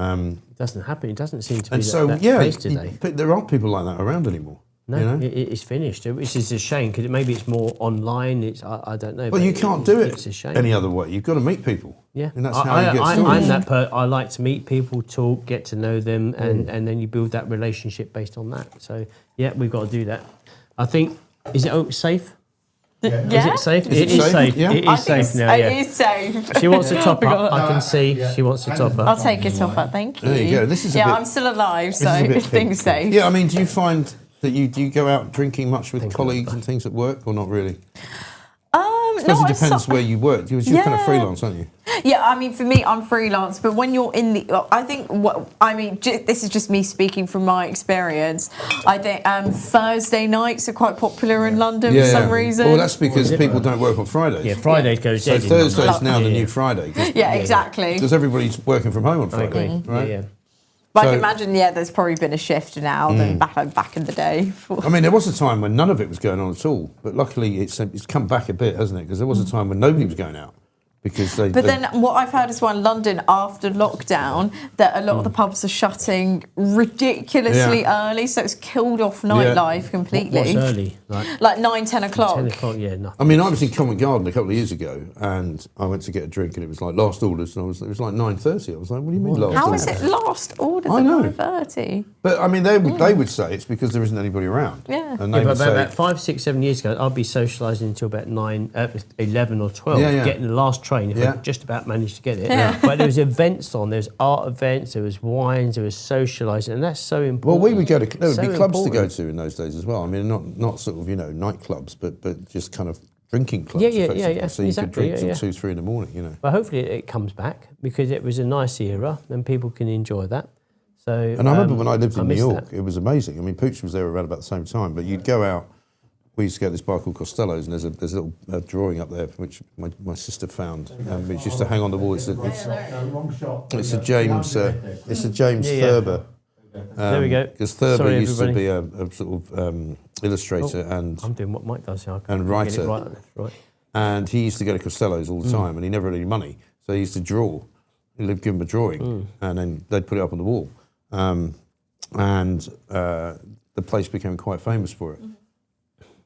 It doesn't happen. It doesn't seem to be And so, that yeah, case today. but there aren't people like that around anymore. No, it's finished, which is a shame because maybe it's more online. I don't know. Well, but you can't do it It's a shame. any other way. You've got to meet people. Yeah, And that's how you get stories. I'm that I like to meet people, talk, get to know them, and then you build that relationship based on that. So, yeah, we've got to do that. I think, is it safe? Yeah. Is it safe? Is it safe? safe. Yeah. It I is think safe now, It is safe. She wants to top We up. got- I can see she wants to top I'll up. take it off, thank you. There you go. This is a bit- I'm still alive, so This is a bit everything's pink. safe. Yeah, I mean, do you find that do you go out drinking much with colleagues and things at work, or not really? I suppose it depends where you work. You're kind of freelance, aren't you? Yeah, I mean, for me, I'm freelance, but when you're in the, I think, this is just me speaking from my experience. I think Thursday nights are quite popular in London for some reason. Well, that's because people don't work on Fridays. Yeah, Fridays goes So dead. Thursday's now the new Friday. Yeah, exactly. Because everybody's working from home on I Friday, agree. right? Yeah. But I So- can imagine, there's probably been a shift now than back in the day. I mean, there was a time when none of it was going on at all, but luckily it's come back a bit, hasn't it? Because there was a time when nobody was going out. Because But then what I've heard as well in London after lockdown, that a lot of the pubs are shutting ridiculously early, so it's killed off nightlife completely. What's early? Like 9, 10 o'clock. 10 o'clock, yeah, nothing. I mean, I was in Covent Garden a couple of years ago, and I went to get a drink, and it was like last orders, and it was like 9:30. I was like, "What do you mean last How orders?" is it last orders I at know. 9:30? But I mean, they would say it's because there isn't anybody around. Yeah. And Yeah, they but would say, about 5, 6, 7 years ago, I'd be socialising until about 11 or 12, Yeah, yeah. getting the last train if I Yeah. just about managed to get it. Yeah. But there was events on, there was art events, there was wines, there was socialising, and that's so well, important. we would go to there would So be clubs to important. go to in those days as well. I mean, not sort of nightclubs, but just kind of drinking clubs. Yeah, yeah, effectively. yeah, So you exactly, could drink yeah, till yeah. 2, 3 in the morning. But hopefully it comes back because it was a nice era and people can enjoy that. So, And I remember when I lived in New miss York, that. it was amazing. I mean, Pooch was there around about the same time, but you'd go out. We used to go to this bar called Costello's, and there's a little drawing up there which my sister found, which used to hang on the wall. It's a James Thurber. There we go. Because Thurber Sorry, used to everybody. be a sort of illustrator and I'm doing what Mike does. So I and can writer. Get it right, right. And he used to go to Costello's all the time, and he never had any money, so he used to draw. He'd give him a drawing, and then they'd put it up on the wall, the place became quite famous for it.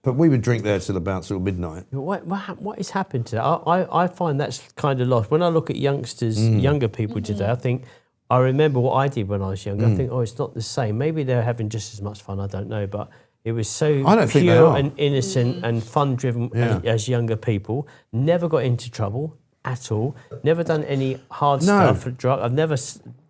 But we would drink there till about sort of midnight. What has happened to that? I find that's kind of lost. When I look at youngsters, younger people today, I think, I remember what I did when I was younger. I think, it's not the same. Maybe they're having just as much fun, I don't know. But it was so I don't think they pure are. and innocent and fun-driven as younger people. Never got into trouble at all. Never done any hard stuff for drug. I've never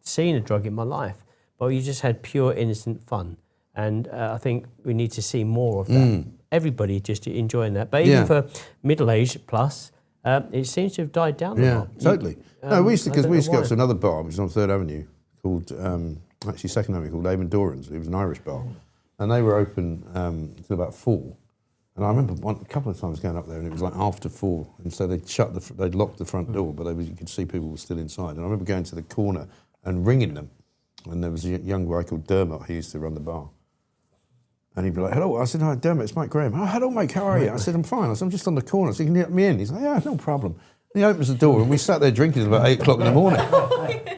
seen a drug in my life. But you just had pure, innocent fun. And I think we need to see more of that. Everybody just enjoying that. But even for middle-aged plus, it seems to have died down a lot. Totally. No, we used to I don't go know to another bar, which is on 3rd Avenue, called actually 2nd Avenue, called Avon Doran's. It was an Irish bar, and they were open till about 4. And I remember a couple of times going up there, and it was like after 4, and so they'd locked the front door, but you could see people were still inside. And I remember going to the corner and ringing them, and there was a young guy called Dermot who used to run the bar. And he'd be like, "Hello." I said, "Hi, Dermot, it's Mike Graham." "Oh, hello, Mike, how are you?" I said, "I'm fine." I said, "I'm just on the corner." So you can let me in. He's like, "Yeah, no problem." And he opens the door, and we sat there drinking till about 8 o'clock in the morning.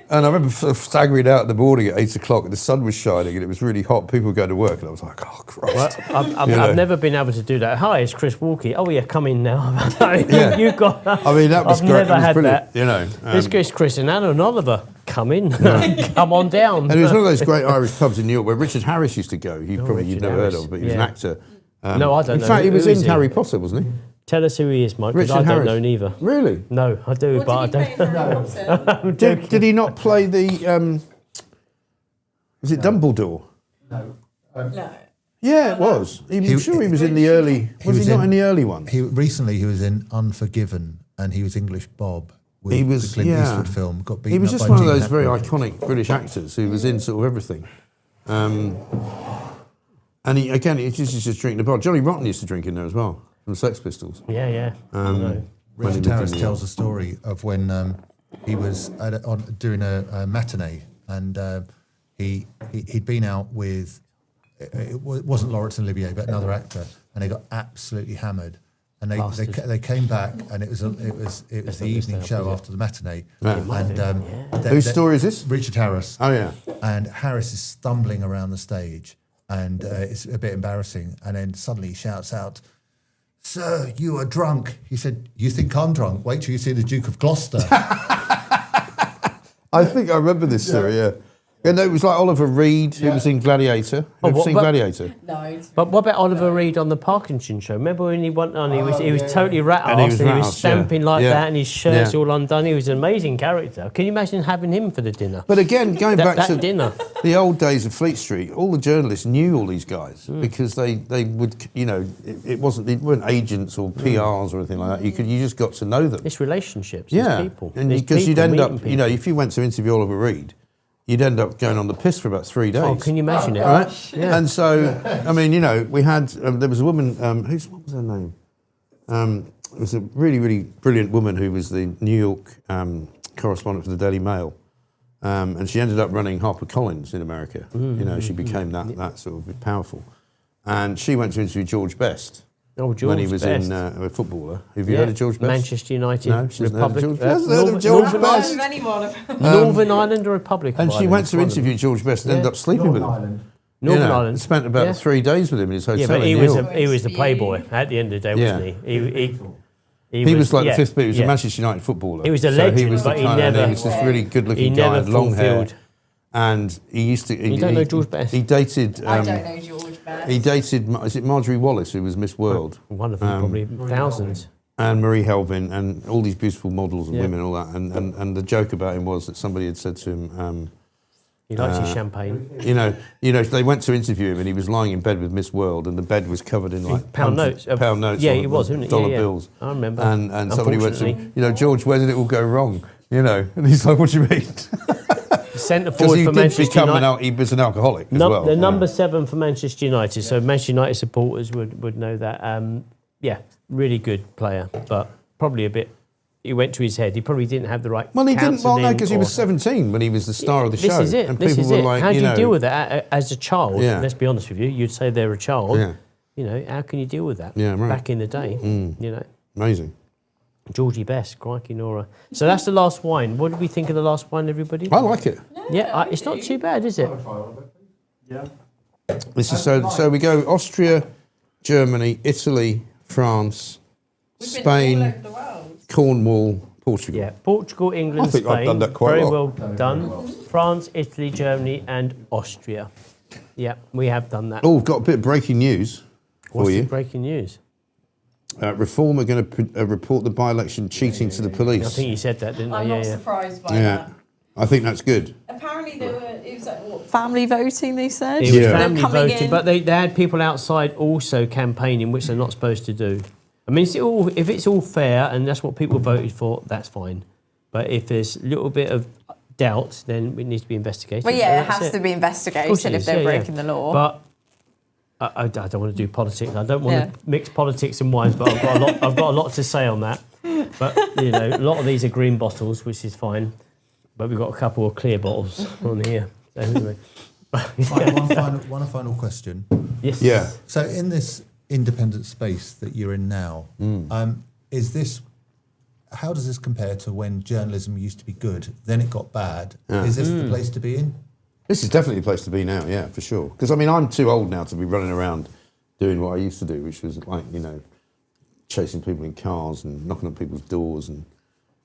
And I remember staggering out in the morning at 8 o'clock, and the sun was shining, and it was really hot. People were going to work, and I was like, "Oh, Christ." Well, I've never been able to do that. "Hi, it's Chris Walkey." "Oh, yeah, come in now." You got. I mean, that was I've great. never It was had brilliant, that. It's Chris and Anna and Oliver. Come in. Come on down. And it was one of those great Irish pubs in New York where Richard Harris used to go. You'd Richard never Harris. heard of, but he was an actor. No, I don't in know. fact, he was Who in is he? Harry Potter, wasn't he? Tell us who he is, Mike, because Richard I don't Harris. know neither. Really? No, I do, but I don't. I'm joking. Did he not play the? Was it Dumbledore? No. Yeah, it was. I'm sure he was in the early. Was he not in the early ones? Recently, he was in Unforgiven, and he was English Bob. With He was, the Clint yeah. Eastwood film. Got beaten He was up just by one of Gene those very Hackman. iconic British actors who was in sort of everything. And he used to drink in the bar. Johnny Rotten used to drink in there as well, from the Sex Pistols. Yeah. I know. when he Richard lived in Harris New tells York. a story of when he was doing a matinee, and he'd been out with it wasn't Laurence and Olivier, but another actor, and they got absolutely hammered. And they came back, and it was the evening show after the matinee. Yeah. And Whose story is this? Richard Harris. Oh yeah. And Harris is stumbling around the stage, and it's a bit embarrassing. And then suddenly he shouts out, "Sir, you are drunk." He said, "You think I'm drunk? Wait till you see the Duke of Gloucester." I think I remember this story. Yeah. Yeah, no, it was like Oliver Reed, who was in Gladiator. Oh, Have you seen but- Gladiator? No. But what about Oliver Reed on the Parkinson show? Remember when he went on? He was totally rat-arsed and he was rat-arsed, stamping like yeah. that, and his shirt's Yeah. all undone. He was an amazing character. Can you imagine having him for the dinner? But again, going back that to dinner. the old days of Fleet Street, all the journalists knew all these guys because they would, it weren't agents or PRs or anything like that. You just got to know them. It's relationships. Yeah, It's people. and It's because you'd people end up, meeting people. if you went to interview Oliver Reed, you'd end up going on the piss for about 3 days. Oh, can you imagine it? Right? Yeah. And so, I mean, we had, there was a woman, what was her name? It was a really, really brilliant woman who was the New York correspondent for the Daily Mail. And she ended up running HarperCollins in America. She became that sort of powerful. And she went to interview George Best. Oh, George when he was Best. a footballer. Have you heard of George Best? Manchester United, No, she hasn't heard of Republic. George Best. Heard of George Best? Northern Ireland or Republic of And she Ireland? went to One of them. interview George Best and ended up sleeping with him. Northern Ireland. Spent about 3 days with him in his hotel. Yeah, but in he New was York. he was the playboy at the end of the day, Yeah. wasn't he? He was like yeah, the fifth boot. He was yeah. a Manchester United footballer. He was a So legend, he was the but he kind of- never- he was this really good-looking he guy never with long hair. fulfilled. And he used to. You don't know George Best? He dated. I don't know George Best. He dated. Is it Marjorie Wallace, who was Miss World? One of them, probably thousands. And Marie Helvin, and all these beautiful models and Yeah. women, and all that. And the joke about him was that somebody had said to him, He likes his champagne. they went to interview him, and he was lying in bed with Miss World, and the bed was covered in like Pound hundreds- notes. pound notes. Yeah, on he was, wasn't he? dollar Yeah. bills. I remember. And somebody went to Unfortunately. him, George, where did it all go wrong? And he's like, what do you mean? Centre Because forward he for did Manchester become United. he was an alcoholic as well. The number 7 for Manchester United. So Manchester United supporters would know that. Really good player, but probably a bit. He went to his head. He probably didn't have the right. Well, he didn't. Well, no, counselling because he or- was 17 when he was the star of the show. This is it. And This people is were it. like, How do you deal with that as a child? Yeah. Let's be honest with you. You'd say they're a child. Yeah. How can you deal with that? Yeah, right. Back in the day, Amazing. Georgie Best, crikey Nora. So that's the last wine. What did we think of the last wine, everybody? I like it. Yeah, it's not too bad, is it? Yeah. This is so we go Austria, Germany, Italy, France, Spain, Cornwall, Portugal. Yeah, Portugal, England, I think Spain. I've done that quite Very well. well done. France, Italy, Germany, and Austria. Yeah, we have done that. Oh, we've got a bit of breaking news for What's the you. breaking news? Reform are going to report the by-election cheating to the police. I think you said that, didn't I'm you? not Yeah. surprised by Yeah, that. I think that's good. Apparently, it was like what, family voting. They said It was Yeah. family They're coming voting, in. but they had people outside also campaigning, which they're not supposed to do. I mean, if it's all fair and that's what people voted for, that's fine. But if there's a little bit of doubt, then it needs to be investigated. Well, yeah, it and that's has to be Of course investigated it if is, they're yeah, yeah. breaking the law. But I don't want to do politics. I don't want Yeah. to mix politics and wines, but I've got a lot to say on that. But a lot of these are green bottles, which is fine. But we've got a couple of clear bottles on here. So anyway. One final question. Yes. Yeah. So in this independent space that you're in now, how does this compare to when journalism used to be good, then it got bad? Is this the place to be in? This is definitely the place to be now, yeah, for sure. Because, I mean, I'm too old now to be running around doing what I used to do, which was like, chasing people in cars and knocking on people's doors and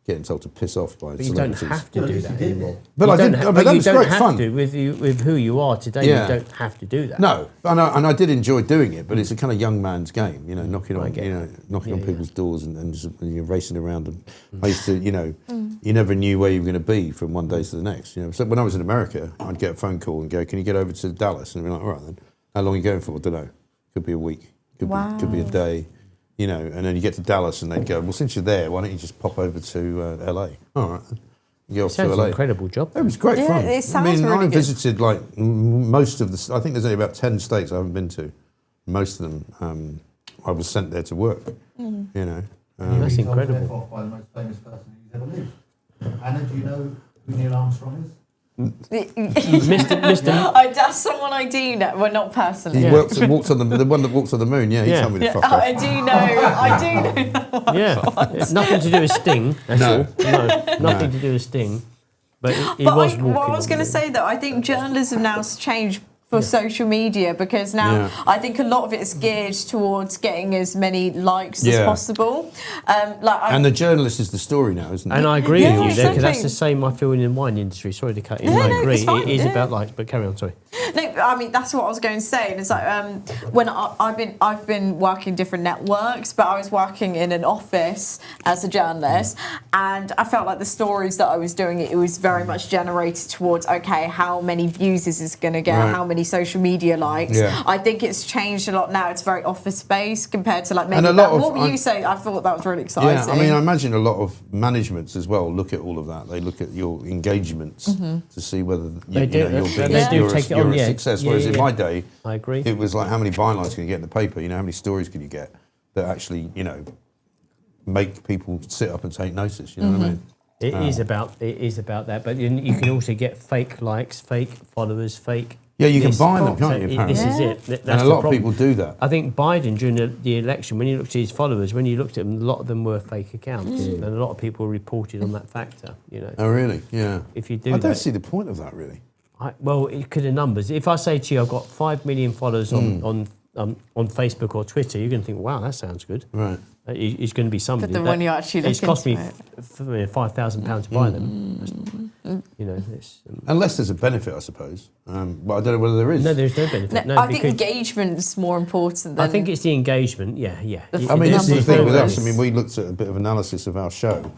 getting told to piss off by But you don't celebrities. have to do that anymore. But You I don't did- ha- but that you was don't great have fun. to with who you are today. Yeah. You don't have to do that. No, and I did enjoy doing it, but it's a kind of young man's game, knocking on, get knocking on Yeah, people's doors and just, racing around. And I used to, you never knew where you were going to be from one day to the next. So when I was in America, I'd get a phone call and go, "Can you get over to Dallas?" And I'd be like, "All right then." How long are you going for? I don't know. Could be a week. Could be a day. And then you get to Dallas and they'd go, "Well, since you're there, why don't you just pop over to LA?" All right. You go off to Sounds LA. an incredible job. It was great Yeah, fun. it sounds really I good. visited like most of the. I think there's only about 10 states I haven't been to. Most of them, I was sent there to work. That's incredible. By the most famous person who's ever lived. Anna, do you know who Neil Armstrong is? Mr. That's someone I do know. Well, not personally. He Yeah. walked on the one that walks on the moon. Yeah, he Yeah. told me to Yeah, fuck off. I do know that one. Yeah, it's nothing to do with Sting. That's No. all. No, nothing to do with Sting. But he But was what walking. I was on going to the- say, though, I think journalism now has changed for social media, because now Yeah. I think a lot of it is geared towards getting as many likes as Yeah. possible. And the journalist is the story now, isn't it? And I agree Yeah, with you there, because that's exactly. the same I feel in the wine industry. Sorry to cut in. No, I no, agree. it's fine, It is yeah. about likes, but carry on. Sorry. No, I mean that's what I was going to say. And it's like when I've been working different networks, but I was working in an office as a journalist, and I felt like the stories that I was doing, it was very much generated towards how many views is this going to get, Right. how many social media likes. Yeah. I think it's changed a lot now. It's very office based compared to like maybe And a lot of- what were you saying? I thought that was really exciting. Yeah, I mean, I imagine a lot of managements as well look at all of that. They look at your engagements to see whether They do. you're They being do take it you're on, a yeah. success. Yeah, Whereas yeah, in yeah. my day, I agree. it was like how many bylines can you get in the paper? How many stories can you get that actually make people sit up and take notice? You know what I mean? It is about that, but you can also get fake likes, fake followers, fake. Yeah, you can this. buy them, So can't you? Apparently. this is it. That's And a the lot of problem. people do that. I think Biden during the election, when you looked at his followers, when you looked at them, a lot of them were fake accounts, and a lot of people reported on that factor. Oh, really? Yeah. If you do I don't that- see the point of that, really. Well, it could have numbers. If I say to you, I've got 5 million followers on Facebook or Twitter, you're going to think, wow, that sounds good. Right. It's going to be somebody. But then when you actually it's look cost me into £5,000 to buy them. It's, Unless there's a benefit, I suppose. But I don't know whether there is. no, there's no benefit. No, I think engagement's more important than I think it's the engagement. Yeah. I mean, this is the numbers thing with will us. I raise. mean, we looked at a bit of analysis of our show,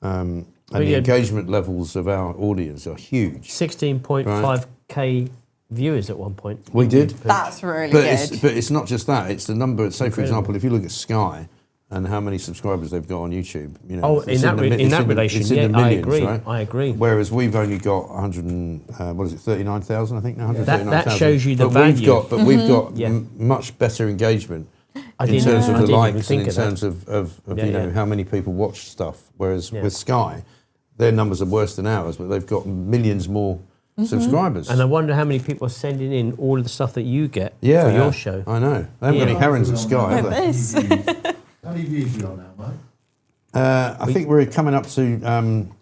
and Well, the yeah. engagement levels of our audience are huge. 16.5k viewers at one point. We did. that's really But good. it's not just that. It's the number. Say, for example, if you look at Sky and how many subscribers they've got on YouTube. Oh, it's in that relation, it's in yeah, the I millions, agree. right? I agree. Whereas we've only got 39,000, I think now. 139,000. That shows you the but value. We've got Yeah. much better engagement I in didn't- terms of I the didn't even likes and think in of that. terms of Yeah. how many people watch stuff. Whereas Yeah. with Sky, their numbers are worse than ours, but they've got millions more subscribers. And I wonder how many people are sending in all of the stuff that you get for your show. I know. They haven't got any herons at Sky, have they? This. How many views you on now, Mike? I think we're coming up to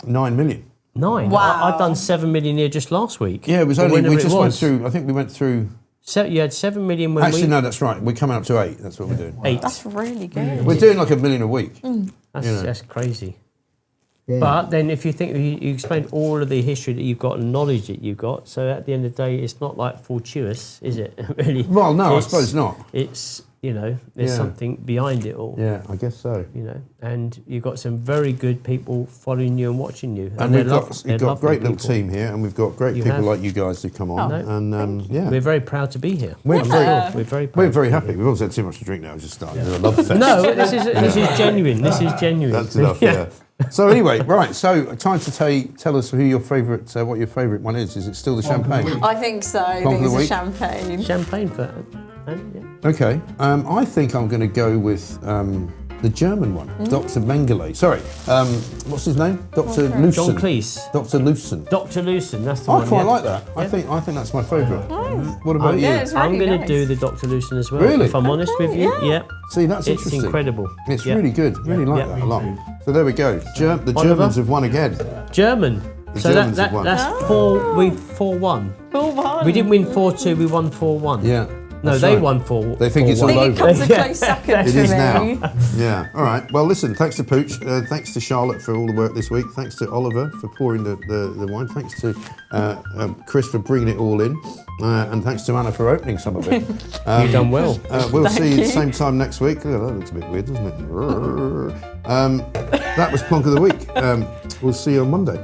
9 million. 9. Wow. I've done 7 million here just last week. Yeah, it was Or only, we whenever it just went was. through, I think we went through, So you had 7 million when actually we... no, that's right, we're coming up to 8, that's what we're doing. 8. That's really good. We're doing like a million a week. That's crazy. But then if you think, you explained all of the history that you've got and knowledge that you've got, so at the end of the day, it's not like fortuitous, is it? Really? Well, no, I It's- suppose not. It's, there's Yeah. something behind it all. Yeah, I guess so. And you've got some very good people following you and watching you. And they're we've got, they're we've got a lovely great little people. team here, and we've got great You people have. like you guys who come on. No, And yeah, We're very proud to be here. We're I'm very- sure. We're very proud. we're very happy. We've also had too much to drink now, it's just starting to do a love fest. No, this is genuine. This is genuine. That's enough, yeah. So anyway, right, so time to tell us who your favourite, what your favourite one is. Is it still the champagne? I think so. I Plonk think of the it's a week? champagne. Champagne for. Yeah. Okay, I think I'm going to go with the German one, Dr. Mengele. Sorry, what's his name? Dr. Lucen. John Cleese. Dr. Lucen. Dr. Lucen, that's the I one. quite yeah. like that. I think that's my favourite. What about you? Yeah, it's I'm really going to nice. do the Dr. Lucen as well. Really? If I'm honest with you. yeah. Yeah. See, that's It's interesting. incredible. It's Yeah. really good. Really like Yeah. that a lot. So there we go. The Oliver? Germans have won again. German. So Germans have won. that's 4-1. 4-1. We didn't win 4-2, we won 4-1. Yeah. No, that's they right. won 4. They think it's 4-1. all I think it comes a Yeah. close second It to is me. now. Yeah. All right. Well, listen. Thanks to Pooch. Thanks to Charlotte for all the work this week. Thanks to Oliver for pouring the wine. Thanks to Chris for bringing it all in, and thanks to Anna for opening some of it. You've done well. We'll see you you. at the same time next week. Oh, that looks a bit weird, doesn't it? That was Plonk of the Week. We'll see you on Monday.